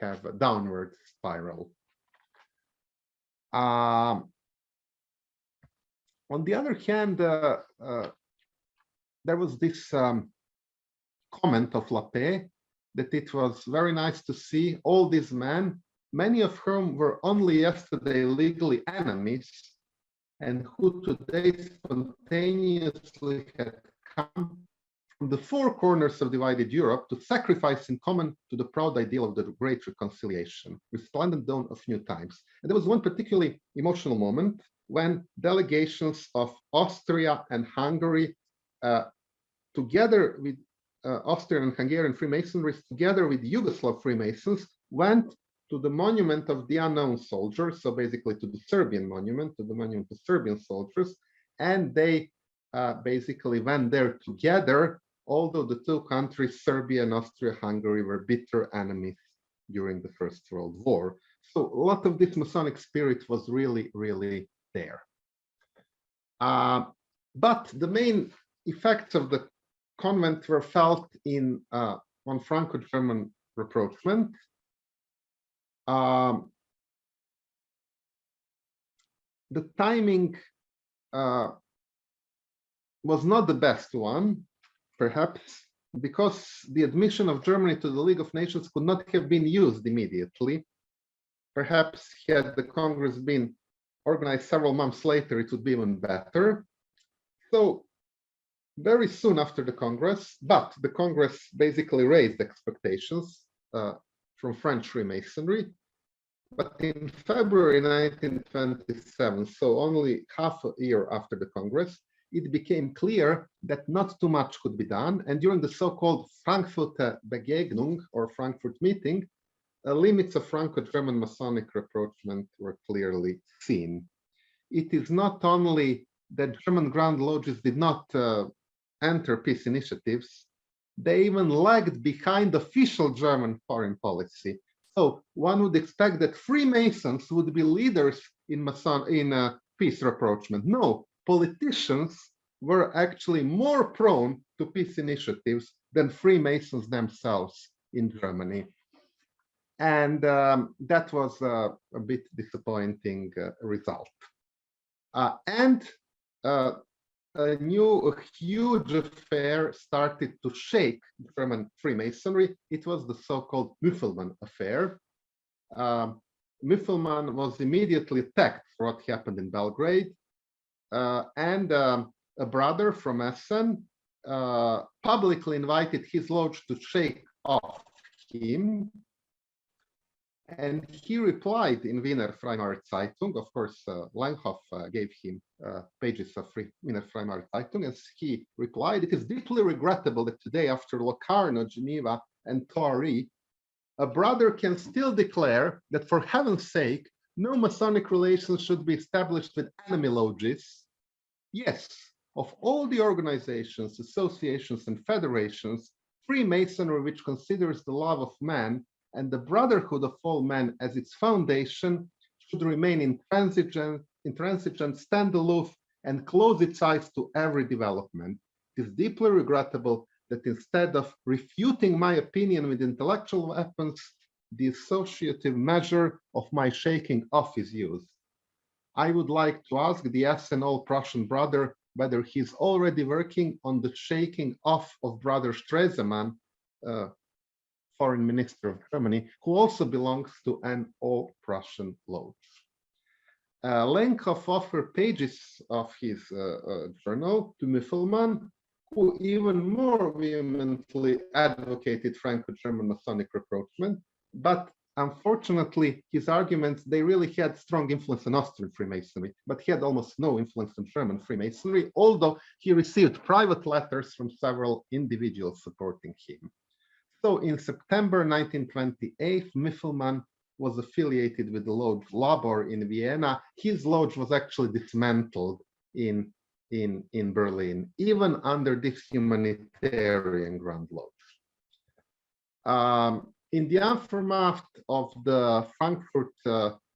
have a downward spiral. On the other hand, there was this comment of La Paix that it was very nice to see all these men, many of whom were only yesterday legally enemies, and who today spontaneously had come from the four corners of divided Europe to sacrifice in common to the proud ideal of the great reconciliation, resplendent dawn of new times. And there was one particularly emotional moment when delegations of Austria and Hungary, together with Austrian and Hungarian Freemasonries, together with Yugoslav Freemasons, went to the monument of the unknown soldiers, so basically to the Serbian monument, to the monument of Serbian soldiers, and they basically went there together, although the two countries, Serbia and Austria-Hungary, were bitter enemies during the First World War. So a lot of this Masonic spirit was really, really there. But the main effects of the convent were felt in on Franco-German reproachment. The timing was not the best one, perhaps, because the admission of Germany to the League of Nations could not have been used immediately. Perhaps had the Congress been organized several months later, it would be even better. So very soon after the Congress, but the Congress basically raised expectations from French Freemasonry. But in February 1927, so only half a year after the Congress, it became clear that not too much could be done. And during the so-called Frankfurter Begegnung, or Frankfurt meeting, limits of Franco-German Masonic reproachment were clearly seen. It is not only that German Grand Lodges did not enter peace initiatives, they even lagged behind official German foreign policy. So one would expect that Freemasons would be leaders in peace rapprochement. No, politicians were actually more prone to peace initiatives than Freemasons themselves in Germany. And that was a bit disappointing result. A huge affair started to shake German Freemasonry. It was the so-called Mufflemen affair. Mufflemen was immediately attacked for what happened in Belgrade. And a brother from Essen publicly invited his lodge to shake off him. And he replied in Wiener Freie Zeitung. Of course, Langhoff gave him pages of Wiener Freie Zeitung, as he replied, "It is deeply regrettable that today, after Locarno, Geneva, and Thoiry, a brother can still declare that, for heaven's sake, no Masonic relations should be established with enemy lodges. Yes, of all the organizations, associations, and federations, Freemasonry, which considers the love of man and the brotherhood of all men as its foundation, should remain intransigent, stand aloof, and close its eyes to every development. It is deeply regrettable that instead of refuting my opinion with intellectual weapons, the associative measure of my shaking off is used. I would like to ask the Essen All-Prussian brother whether he's already working on the shaking off of brother Stresemann, Foreign Minister of Germany, who also belongs to an All-Prussian lodge." Lenkov offered pages of his journal to Mufflemen, who even more vehemently advocated Franco-German Masonic reproachment, but unfortunately, his arguments, they really had strong influence on Austrian Freemasonry, but he had almost no influence on German Freemasonry, although he received private letters from several individuals supporting him. So in September 1928, Mufflemen was affiliated with the Lodge Labor in Vienna. His lodge was actually dismantled in Berlin, even under this humanitarian Grand Lodge. In the aftermath of the Frankfurt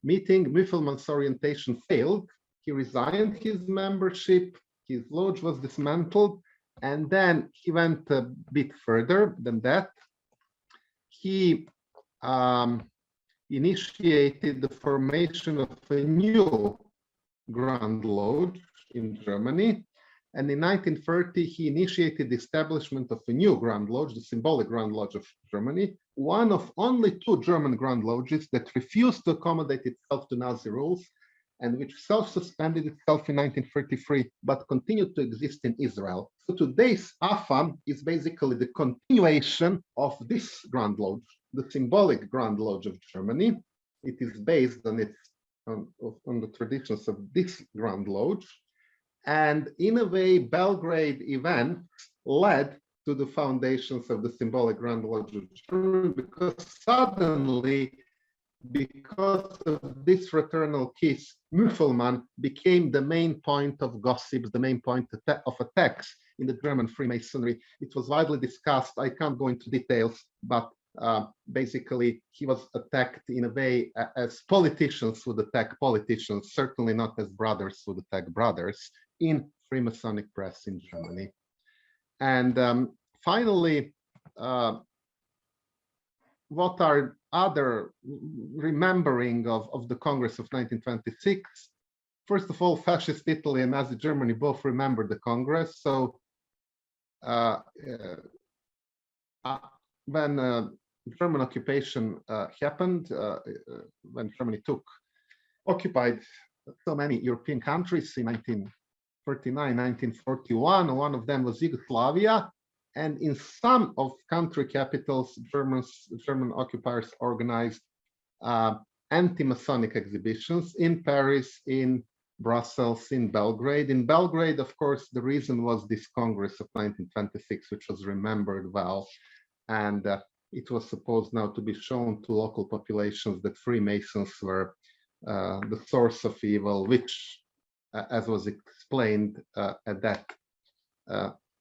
meeting, Mufflemen's orientation failed. He resigned his membership, his lodge was dismantled, and then he went a bit further than that. He initiated the formation of a new Grand Lodge in Germany. And in 1930, he initiated the establishment of a new Grand Lodge, the symbolic Grand Lodge of Germany, one of only two German Grand Lodges that refused to accommodate itself to Nazi rules and which self-suspended itself in 1933, but continued to exist in Israel. So today's AFAM is basically the continuation of this Grand Lodge, the symbolic Grand Lodge of Germany. It is based on the traditions of this Grand Lodge. And in a way, Belgrade event led to the foundations of the symbolic Grand Lodge of Germany, because suddenly, because of this fraternal kiss, Mufflemen became the main point of gossips, the main point of attacks in the German Freemasonry. It was widely discussed. I can't go into details, but basically he was attacked in a way as politicians would attack politicians, certainly not as brothers would attack brothers, in Freemasonic press in Germany. And finally, what are other remembering of the Congress of 1926? First of all, Fascist Italy and Nazi Germany both remember the Congress. So when German occupation happened, when Germany occupied so many European countries in 1939, 1941, one of them was Yugoslavia. And in some of country capitals, German occupiers organized anti-Masonic exhibitions in Paris, in Brussels, in Belgrade. In Belgrade, of course, the reason was this Congress of 1926, which was remembered well. And it was supposed now to be shown to local populations that Freemasons were the source of evil, which, as was explained at that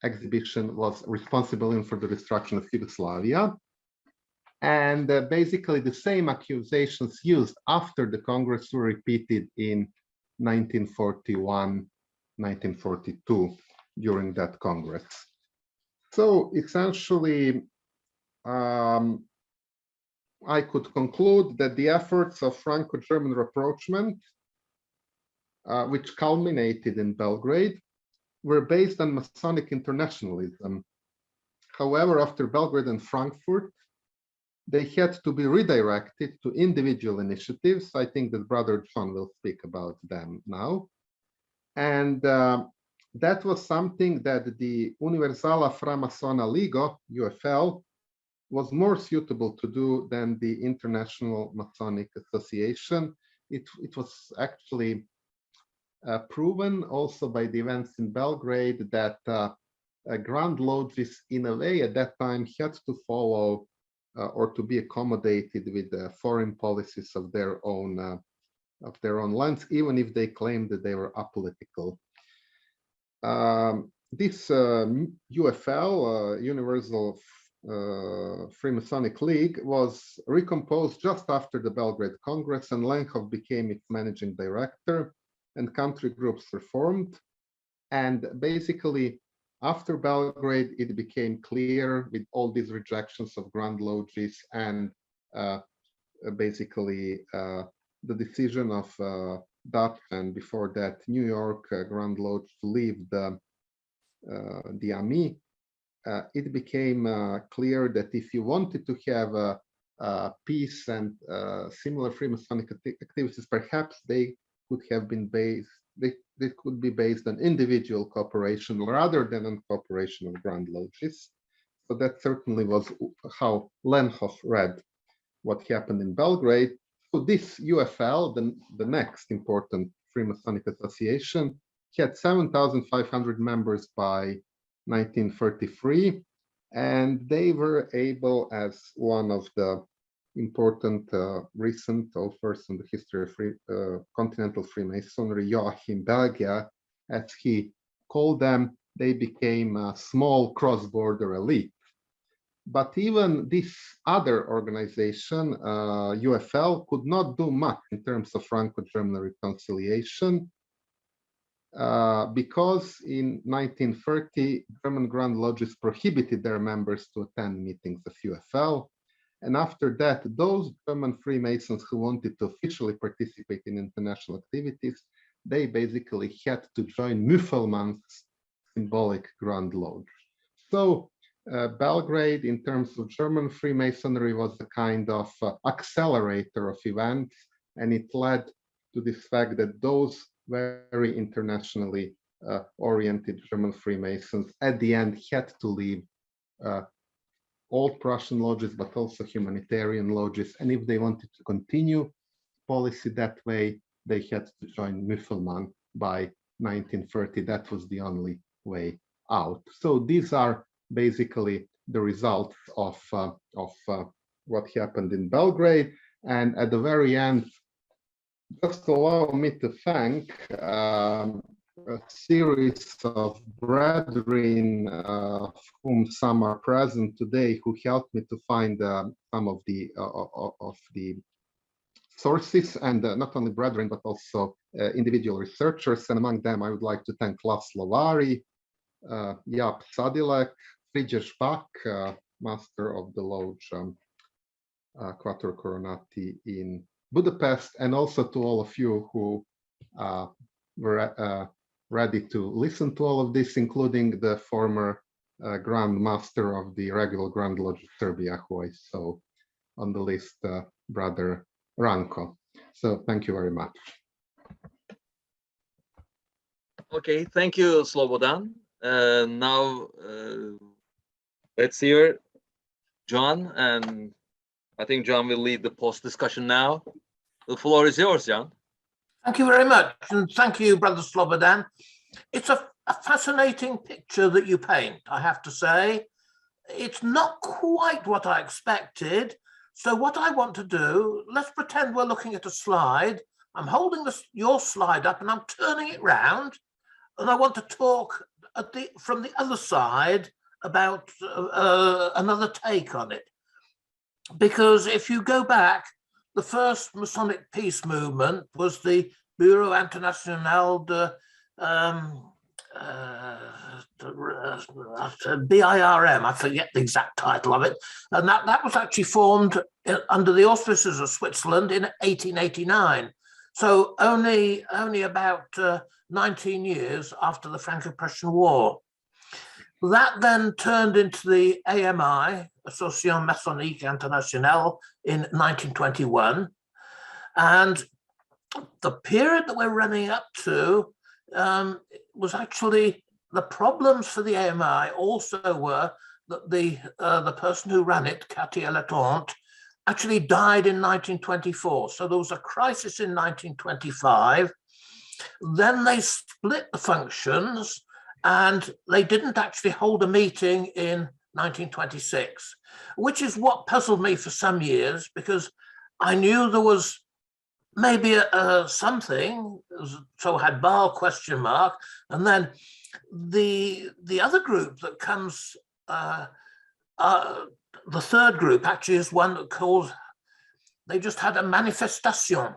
exhibition, was responsible for the destruction of Yugoslavia. And basically the same accusations used after the Congress were repeated in 1941, 1942 during that Congress. So essentially, I could conclude that the efforts of Franco-German reproachment, which culminated in Belgrade, were based on Masonic internationalism. However, after Belgrade and Frankfurt, they had to be redirected to individual initiatives. I think that Brother John will speak about them now. And that was something that the Universala Framasona Liga, UFL, was more suitable to do than the International Masonic Association. It was actually proven also by the events in Belgrade that Grand Lodges, in a way, at that time had to follow or to be accommodated with the foreign policies of their own lands, even if they claimed that they were apolitical. This UFL, Universal Freemasonic League, was recomposed just after the Belgrade Congress, and Lenhov became its managing director, and country groups were formed. And basically, after Belgrade, it became clear with all these rejections of Grand Lodges and basically the decision of Dutch and before that New York Grand Lodge to leave the AMI, it became clear that if you wanted to have peace and similar Freemasonic activities, perhaps they could have been based, they could be based on individual cooperation rather than on cooperation of Grand Lodges. So that certainly was how Lenhov read what happened in Belgrade. So this UFL, the next important Freemasonic association, had 7,500 members by 1933, and they were able, as one of the important recent authors in the history of continental Freemasonry, Joachim Belgia, as he called them, they became a small cross-border elite. But even this other organization, UFL, could not do much in terms of Franco-German reconciliation, because in 1930, German Grand Lodges prohibited their members to attend meetings of UFL. And after that, those German Freemasons who wanted to officially participate in international activities, they basically had to join Mufflemen's symbolic Grand Lodge. So Belgrade, in terms of German Freemasonry, was a kind of accelerator of events, and it led to this fact that those very internationally oriented German Freemasons at the end had to leave old Prussian lodges, but also humanitarian lodges. And if they wanted to continue policy that way, they had to join Mufflemen by 1930. That was the only way out. So these are basically the results of what happened in Belgrade. And at the very end, just allow me to thank a series of brethren, of whom some are present today, who helped me to find some of the sources, and not only brethren, but also individual researchers. And among them, I would like to thank Laszlo Vari, Jap Sadilek, Friedrich Bach, master of the lodge Quattro Coronati in Budapest, and also to all of you who were ready to listen to all of this, including the former Grand Master of the regular Grand Lodge of Serbia, who I saw on the list, Brother Ranko. So thank you very much. Okay, thank you, Slobodan. Now let's hear John, and I think John will lead the post discussion now. The floor is yours, John. Thank you very much, and thank you, Brother Slobodan. It's a fascinating picture that you paint, I have to say. It's not quite what I expected. So what I want to do, let's pretend we're looking at a slide. I'm holding your slide up and I'm turning it round, and I want to talk from the other side about another take on it. Because if you go back, the first Masonic peace movement was the Bureau International de BIRM, I forget the exact title of it, and that was actually formed under the auspices of Switzerland in 1889. So only about 19 years after the Franco-Prussian War. That then turned into the AMI, Association Masonique Internationale, in 1921. And the period that we're running up to was actually, the problems for the AMI also were that the person who ran it, Cathy Eletante, actually died in 1924. So there was a crisis in 1925. Then they split the functions, and they didn't actually hold a meeting in 1926, which is what puzzled me for some years, because I knew there was maybe something, so I had Baal ? And then the other group that comes, the third group actually is one that called, they just had a manifestation.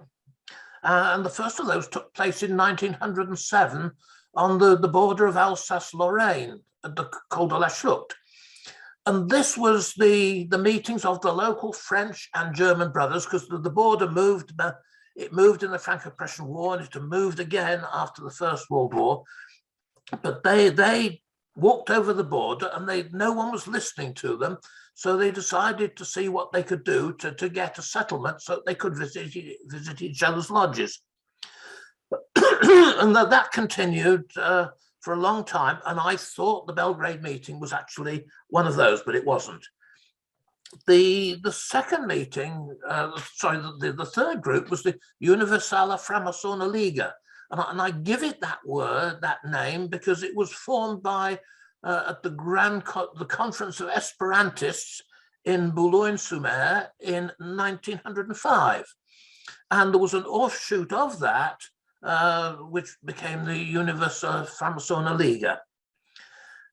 And the first of those took place in 1907 on the border of Alsace-Lorraine at the Col de la Chute. And this was the meetings of the local French and German brothers, because the border moved, it moved in the Franco-Prussian War, and it moved again after the First World War. But they walked over the border, and no one was listening to them. So they decided to see what they could do to get a settlement so that they could visit each other's lodges. And that continued for a long time. And I thought the Belgrade meeting was actually one of those, but it wasn't. The second meeting, the third group was the Universala Framasona Liga. And I give it that name, because it was formed by at the Conference of Esperantists in Boulogne-sur-Mer in 1905. And there was an offshoot of that, which became the Universal Framasona Liga.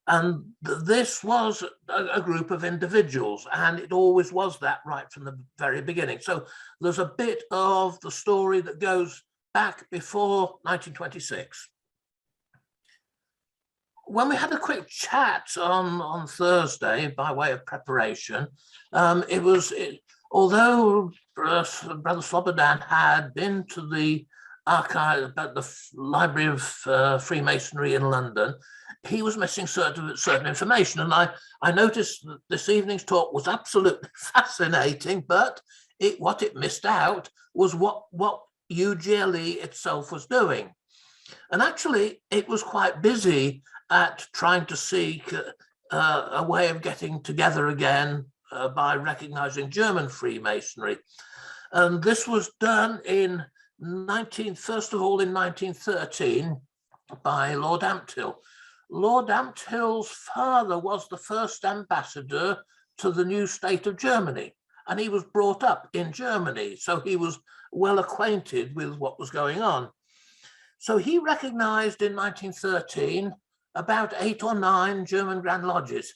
And this was a group of individuals, and it always was that right from the very beginning. So there's a bit of the story that goes back before 1926. When we had a quick chat on Thursday by way of preparation, although Brother Slobodan had been to the archive at the Library of Freemasonry in London, he was missing certain information. And I noticed that this evening's talk was absolutely fascinating, but what it missed out was what UGLE itself was doing. And actually, it was quite busy at trying to seek a way of getting together again by recognizing German Freemasonry. And this was done first of all in 1913 by Lord Ampthill. Lord Ampthill's father was the first ambassador to the new state of Germany, and he was brought up in Germany, so he was well acquainted with what was going on. So he recognized in 1913 about 8 or 9 German Grand Lodges.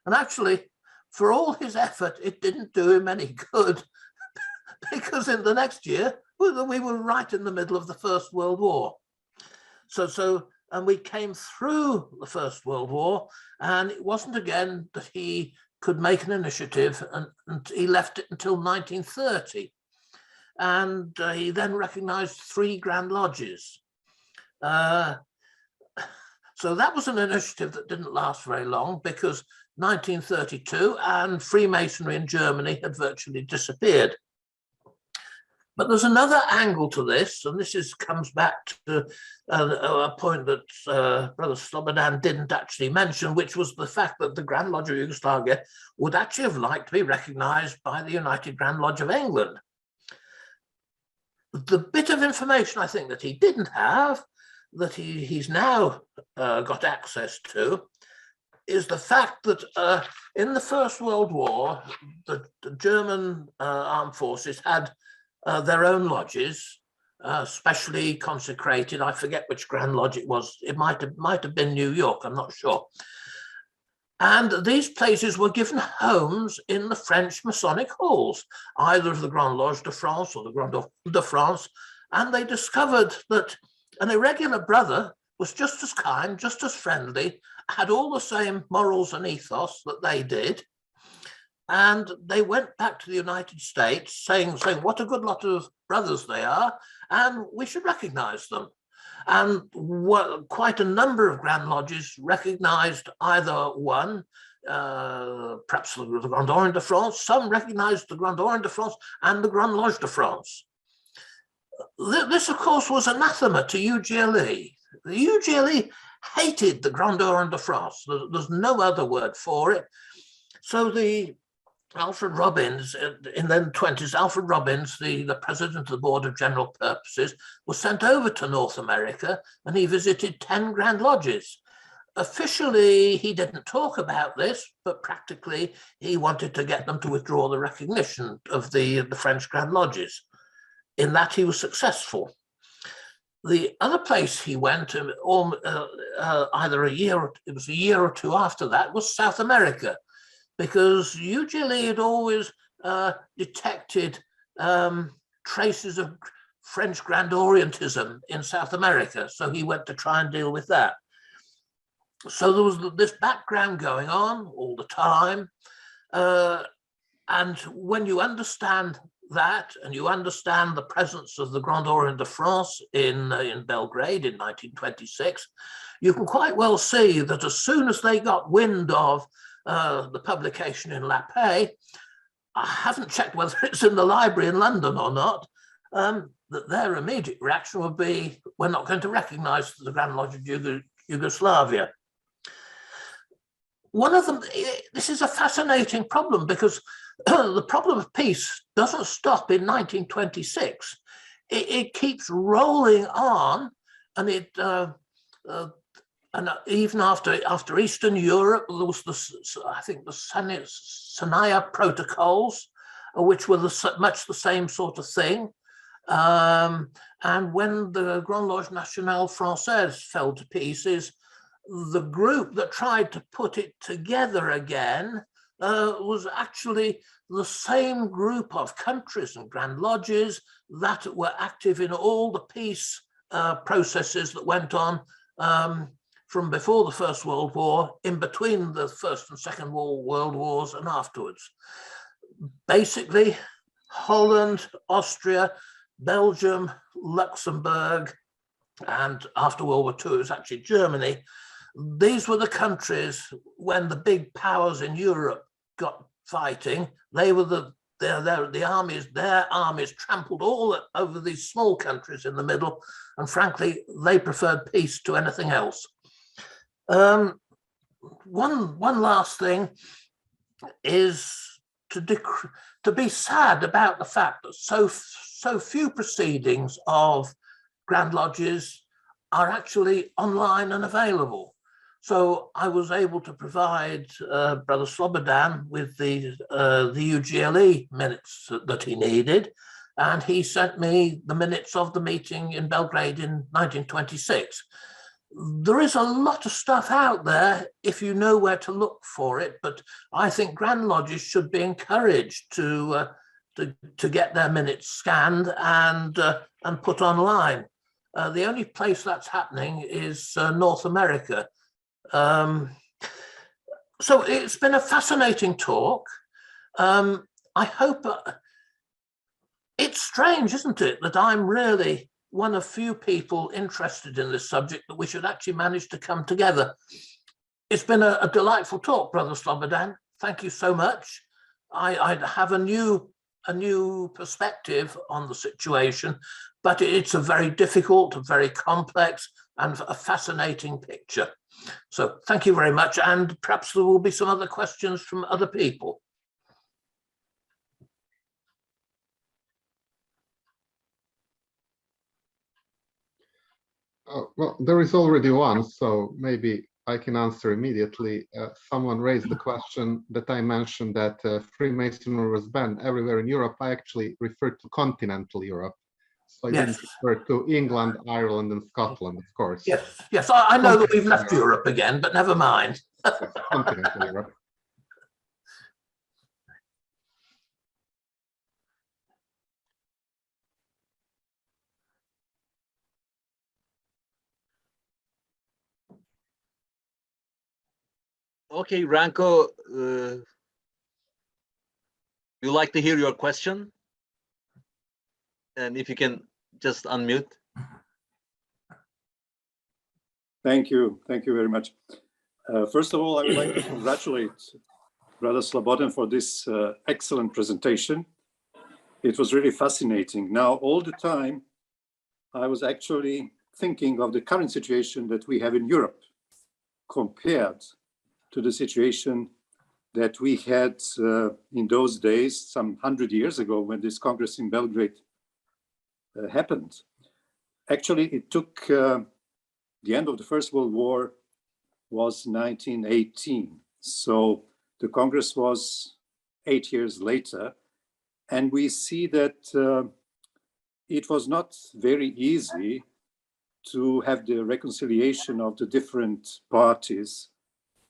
And actually, for all his effort, it didn't do him any good, because in the next year, we were right in the middle of the First World War. And we came through the First World War, and it wasn't again that he could make an initiative, and he left it until 1930. And he then recognized 3 Grand Lodges. So that was an initiative that didn't last very long, because 1932 and Freemasonry in Germany had virtually disappeared. But there's another angle to this, and this comes back to a point that Brother Slobodan didn't actually mention, which was the fact that the Grand Lodge of Yugoslavia would actually have liked to be recognized by the United Grand Lodge of England. The bit of information I think that he didn't have, that he's now got access to, is the fact that in the First World War, the German armed forces had their own lodges, specially consecrated. I forget which Grand Lodge it was. It might have been New York, I'm not sure. And these places were given homes in the French Masonic halls, either of the Grand Lodge de France or the Grand Lodge de France. And they discovered that an irregular brother was just as kind, just as friendly, had all the same morals and ethos that they did. And they went back to the United States saying what a good lot of brothers they are, and we should recognize them. And quite a number of Grand Lodges recognized either one, perhaps the Grand Orient de France, some recognized the Grand Orient de France and the Grand Lodge de France. This, of course, was anathema to UGLE. The UGLE hated the Grand Orient de France. There's no other word for it. So the Alfred Robbins, in the 20s, Alfred Robbins, the president of the Board of General Purposes, was sent over to North America, and he visited 10 Grand Lodges. Officially, he didn't talk about this, but practically he wanted to get them to withdraw the recognition of the French Grand Lodges. In that, he was successful. The other place he went, either a year or two after that, was South America, because UGLE had always detected traces of French Grand Orientism in South America. So he went to try and deal with that. So there was this background going on all the time. And when you understand that, and you understand the presence of the Grand Orient de France in Belgrade in 1926, you can quite well see that as soon as they got wind of the publication in La Paix, I haven't checked whether it's in the library in London or not, that their immediate reaction would be, we're not going to recognize the Grand Lodge of Yugoslavia. One of them, this is a fascinating problem, because the problem of peace doesn't stop in 1926. It keeps rolling on, and and even after Eastern Europe, there was I think the Sanaya Protocols, which were much the same sort of thing. And when the Grand Lodge Nationale Française fell to pieces, the group that tried to put it together again was actually the same group of countries and Grand Lodges that were active in all the peace processes that went on from before the First World War, in between the First and Second World Wars, and afterwards. Basically, Holland, Austria, Belgium, Luxembourg, and after World War II, it was actually Germany. These were the countries when the big powers in Europe got fighting. They were their armies trampled all over these small countries in the middle, and frankly, they preferred peace to anything else. One last thing is to be sad about the fact that so few proceedings of Grand Lodges are actually online and available. So I was able to provide Brother Slobodan with the UGLE minutes that he needed, and he sent me the minutes of the meeting in Belgrade in 1926. There is a lot of stuff out there if you know where to look for it, but I think Grand Lodges should be encouraged to get their minutes scanned and put online. The only place that's happening is North America. So it's been a fascinating talk. I hope it's strange, isn't it, that I'm really one of few people interested in this subject, that we should actually manage to come together. It's been a delightful talk, Brother Slobodan. Thank you so much. I have a new perspective on the situation, but it's a very difficult, very complex, and a fascinating picture. So thank you very much, and perhaps there will be some other questions from other people. Well, there is already one, so maybe I can answer immediately. Someone raised the question that I mentioned that Freemasonry was banned everywhere in Europe. I actually referred to continental Europe. So I didn't refer to England, Ireland, and Scotland, of course. Yes, I know that we've left Europe again, but never mind. Yes, continental Europe. Okay, Ranko, you like to hear your question? And if you can just unmute. Thank you very much. First of all, I would like to congratulate Brother Slobodan for this excellent presentation. It was really fascinating. Now, all the time, I was actually thinking of the current situation that we have in Europe compared to the situation that we had in those days, some 100 years ago, when this Congress in Belgrade happened. Actually, it took the end of the First World War was 1918. So the Congress was 8 years later. And we see that it was not very easy to have the reconciliation of the different parties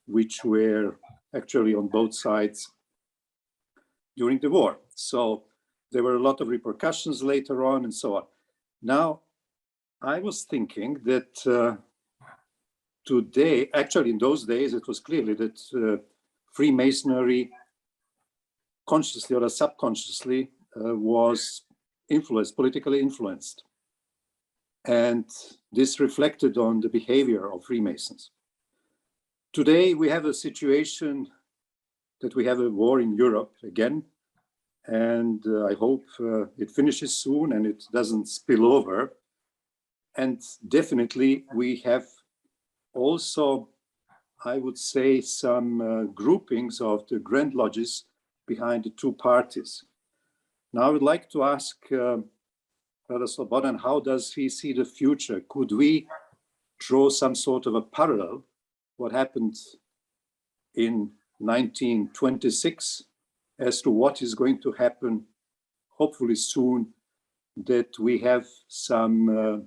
which were actually on both sides during the war. So there were a lot of repercussions later on and so on. Now, I was thinking that today, actually in those days, it was clearly that Freemasonry, consciously or subconsciously, was influenced, politically influenced. And this reflected on the behavior of Freemasons. Today, we have a situation that we have a war in Europe again, and I hope it finishes soon and it doesn't spill over. And definitely, we have also, I would say, some groupings of the Grand Lodges behind the two parties. Now, I would like to ask Brother Slobodan, how does he see the future? Could we draw some sort of a parallel? What happened in 1926 as to what is going to happen, hopefully soon, that we have some,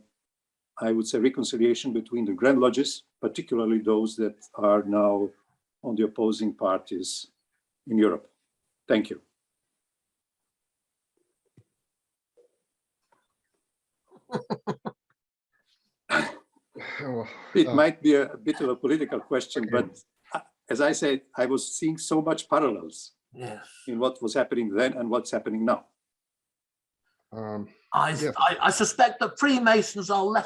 I would say, reconciliation between the Grand Lodges, particularly those that are now on the opposing parties in Europe. Thank you. It might be a bit of a political question, but as I said, I was seeing so much parallels in what was happening then and what's happening now. I suspect that Freemasons are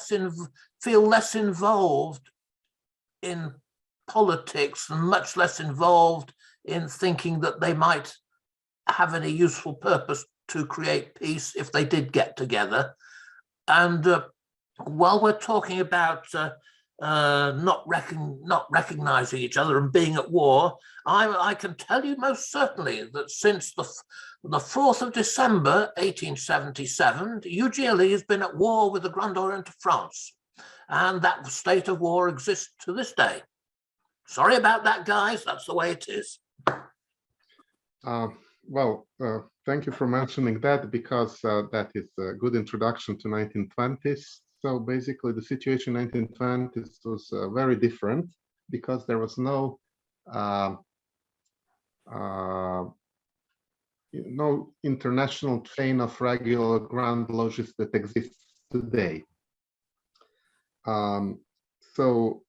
feel less involved in politics and much less involved in thinking that they might have any useful purpose to create peace if they did get together. And while we're talking about not recognizing each other and being at war, I can tell you most certainly that since the 4th of December 1877, UGLE has been at war with the Grand Orient of France, and that state of war exists to this day. Sorry about that, guys. That's the way it is. Well, thank you for mentioning that, because that is a good introduction to 1920s. So basically, the situation in 1920s was very different, because there was no international chain of regular Grand Lodges that exists today. So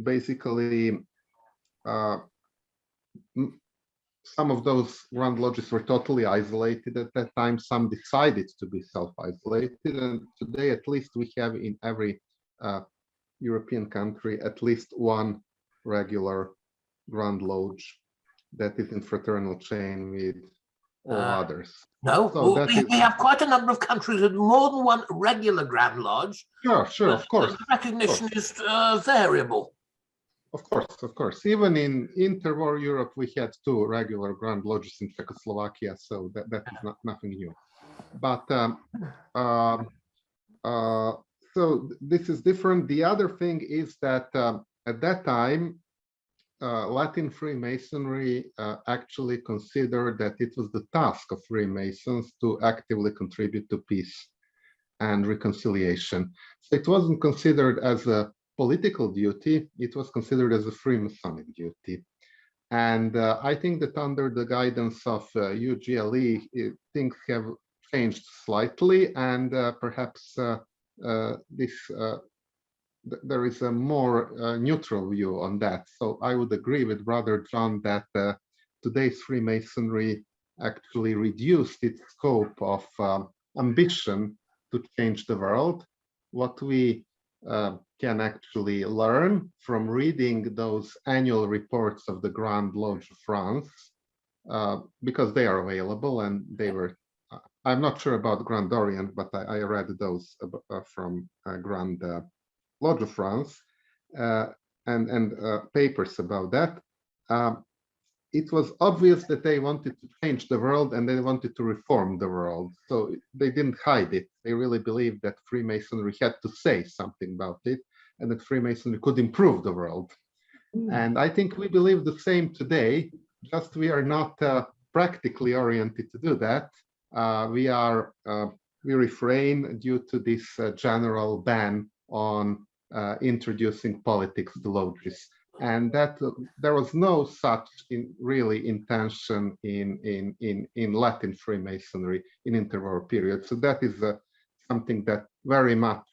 basically, some of those Grand Lodges were totally isolated at that time. Some decided to be self-isolated, and today at least we have in every European country at least one regular Grand Lodge that is in fraternal chain with all others. No, So that is, we have quite a number of countries with more than one regular Grand Lodge. sure, of course. The recognition is variable. Of course. Even in interwar Europe, we had 2 regular Grand Lodges in Czechoslovakia, so that is nothing new. But so this is different. The other thing is that at that time, Latin Freemasonry actually considered that it was the task of Freemasons to actively contribute to peace and reconciliation. So it wasn't considered as a political duty, it was considered as a Freemasonic duty. And I think that under the guidance of UGLE, things have changed slightly, and perhaps there is a more neutral view on that. So I would agree with Brother John that today's Freemasonry actually reduced its scope of ambition to change the world. What we can actually learn from reading those annual reports of the Grand Lodge of France, because they are available, and they were, I'm not sure about Grand Orient, but I read those from Grand Lodge of France and papers about that. It was obvious that they wanted to change the world and they wanted to reform the world. So they didn't hide it. They really believed that Freemasonry had to say something about it and that Freemasonry could improve the world. And I think we believe the same today, just we are not practically oriented to do that. We refrain due to this general ban on introducing politics to lodges. And that there was no such really intention in Latin Freemasonry in interwar period. So that is something that very much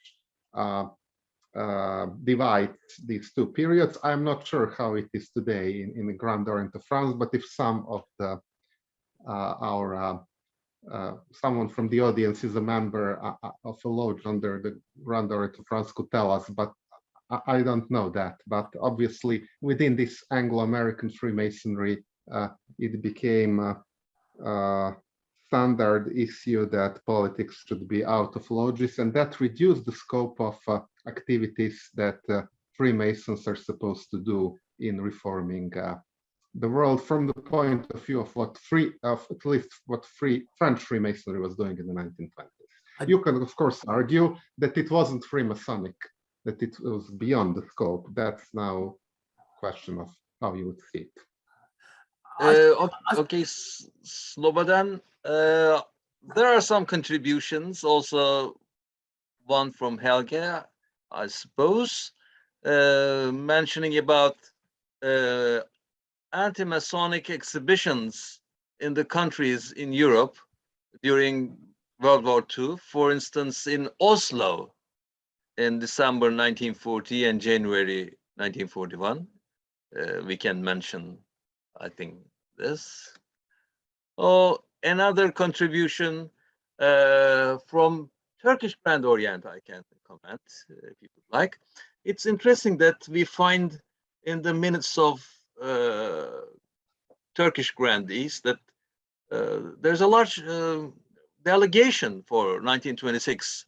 divides these 2 periods. I'm not sure how it is today in the Grand Orient of France, but if some of the someone from the audience is a member of a lodge under the Grand Orient of France could tell us, but I don't know that. But obviously within this Anglo-American Freemasonry, it became a standard issue that politics should be out of lodges, and that reduced the scope of activities that Freemasons are supposed to do in reforming the world from the point of view of at least what French Freemasonry was doing in the 1920s. You can of course argue that it wasn't Freemasonic, that it was beyond the scope. That's now a question of how you would see it. Okay, Slobodan, there are some contributions, also one from Helge, I suppose, mentioning about anti-Masonic exhibitions in the countries in Europe during World War II, for instance, in Oslo in December 1940 and January 1941. We can mention, I think, this. Oh, another contribution from Turkish Grand Orient, I can comment if you would like. It's interesting that we find in the minutes of Turkish grandees that there's a large delegation for 1926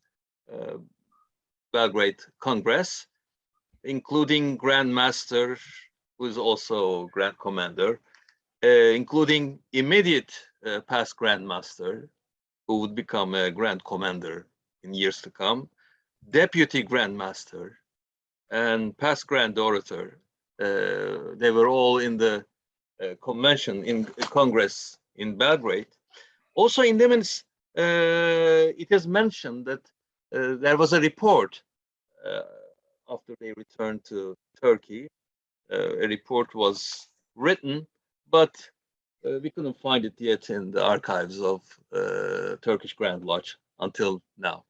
Belgrade Congress, including Grand Master, who is also Grand Commander, including immediate past Grand Master, who would become a Grand Commander in years to come, Deputy Grand Master, and past Grand Orator. They were all in the convention in Congress in Belgrade. Also in the minutes, it is mentioned that there was a report after they returned to Turkey. A report was written, but we couldn't find it yet in the archives of Turkish Grand Lodge until now.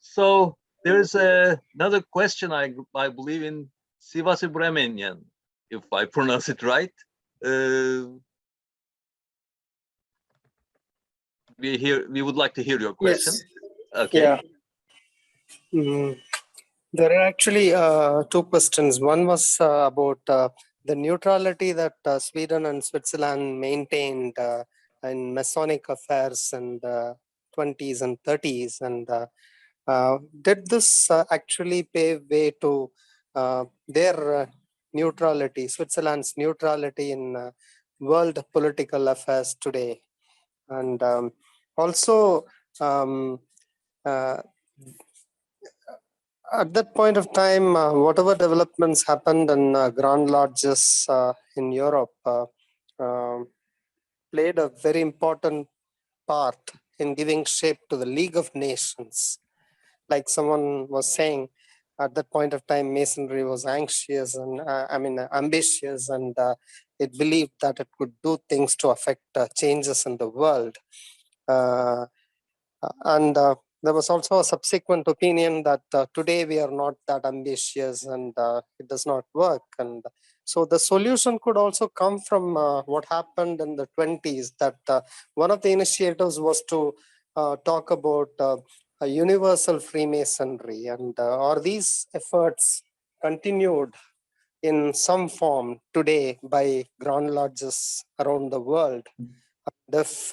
So there is another question, I believe, in Sivasi Bremenian, if I pronounce it right. We would like to hear your question. Yes. Okay. Yeah. There are actually two questions. One was about the neutrality that Sweden and Switzerland maintained in Masonic affairs in the 20s and 30s. And did this actually pave way to their neutrality, Switzerland's neutrality in world political affairs today? And also, at that point of time, whatever developments happened in Grand Lodges in Europe played a very important part in giving shape to the League of Nations. Like someone was saying, at that point of time, Masonry was anxious and ambitious, and it believed that it could do things to affect changes in the world. And there was also a subsequent opinion that today we are not that ambitious and it does not work. And so the solution could also come from what happened in the 20s, that one of the initiatives was to talk about a universal Freemasonry. And are these efforts continued in some form today by Grand Lodges around the world? And if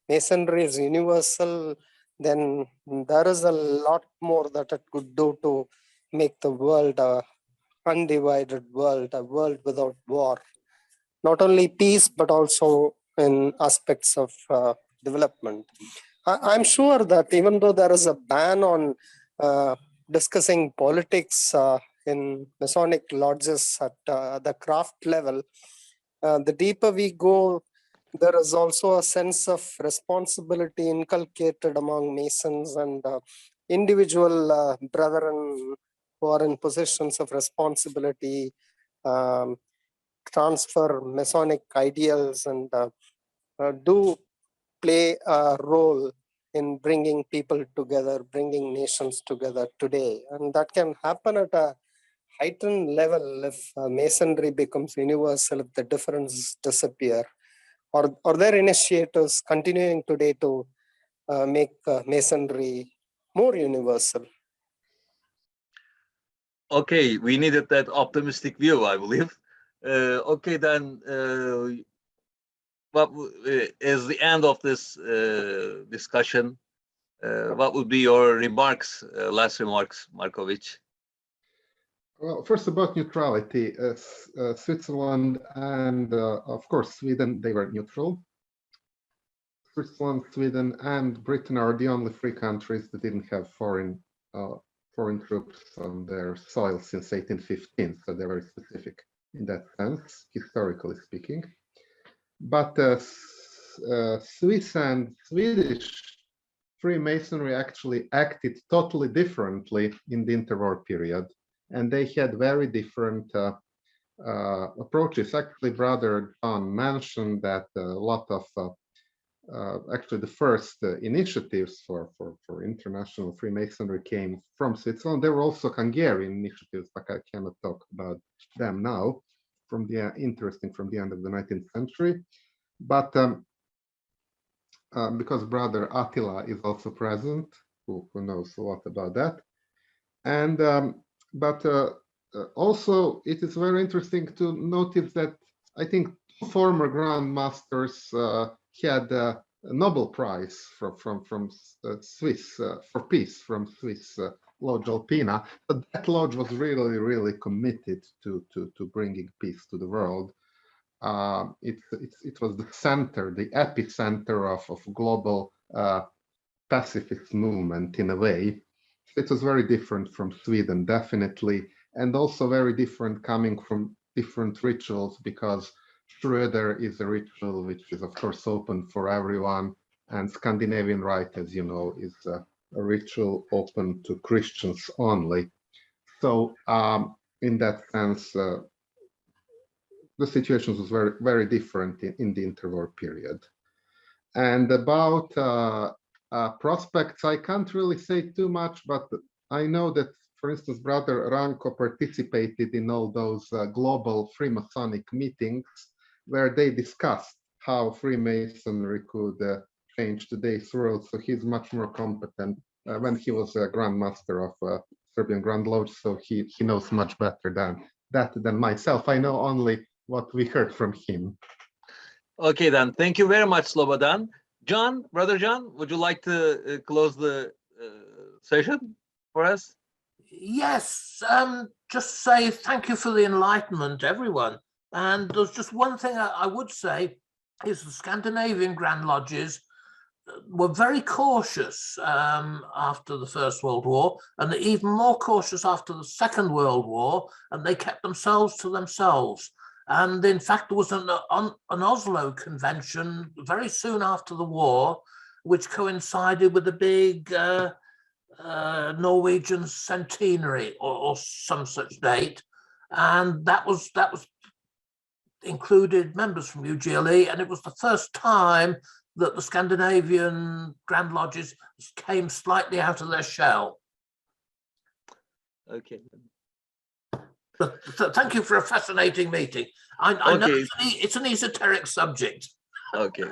Masonry is universal, then there is a lot more that it could do to make the world a undivided world, a world without war. Not only peace, but also in aspects of development. I'm sure that even though there is a ban on discussing politics in Masonic lodges at the craft level, the deeper we go, there is also a sense of responsibility inculcated among Masons, and individual brethren who are in positions of responsibility transfer Masonic ideals and do play a role in bringing people together, bringing nations together today. And that can happen at a heightened level if Masonry becomes universal, if the differences disappear. Are there initiatives continuing today to make Masonry more universal? Okay, we needed that optimistic view, I believe. Okay, then, as the end of this discussion, what would be your remarks, last remarks, Markovich? Well, first about neutrality, Switzerland and of course Sweden, they were neutral. Switzerland, Sweden, and Britain are the only three countries that didn't have foreign troops on their soil since 1815, so they're very specific in that sense, historically speaking. But Swiss and Swedish Freemasonry actually acted totally differently in the interwar period, and they had very different approaches. Actually, Brother John mentioned that a lot of actually the first initiatives for international Freemasonry came from Switzerland. There were also Hungarian initiatives, but I cannot talk about them now, from the interesting from the end of the 19th century. But because Brother Attila is also present, who knows a lot about that. And also it is very interesting to notice that I think former Grand Masters had a Nobel Prize from Swiss for peace from Swiss Lodge Alpina. But that lodge was really committed to bringing peace to the world. It was the center, the epicenter of global pacifist movement in a way. It was very different from Sweden, definitely, and also very different coming from different rituals, because Schröder is a ritual which is of course open for everyone, and Scandinavian Rite, as you know, is a ritual open to Christians only. So in that sense, the situation was very different in the interwar period. And about prospects, I can't really say too much, but I know that, for instance, Brother Ranko participated in all those global Freemasonic meetings, where they discussed how Freemasonry could change today's world. So he's much more competent. When he was a Grand Master of Serbian Grand Lodge, so he knows much better than myself. I know only what we heard from him. Okay, then. Thank you very much, Slobodan. John, Brother John, would you like to close the session for us? Yes, just say thank you for the enlightenment, everyone. And there's just one thing I would say is the Scandinavian Grand Lodges were very cautious after the First World War, and they're even more cautious after the Second World War, and they kept themselves to themselves. And in fact, there was an Oslo Convention very soon after the war, which coincided with the big Norwegian centenary or some such date, and that was included members from UGLE, and it was the first time that the Scandinavian Grand Lodges came slightly out of their shell. Okay. But thank you for a fascinating meeting. I know it's an esoteric subject. Okay.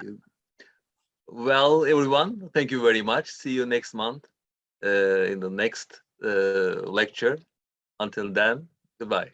Well, everyone, thank you very much. See you next month in the next lecture. Until then, goodbye.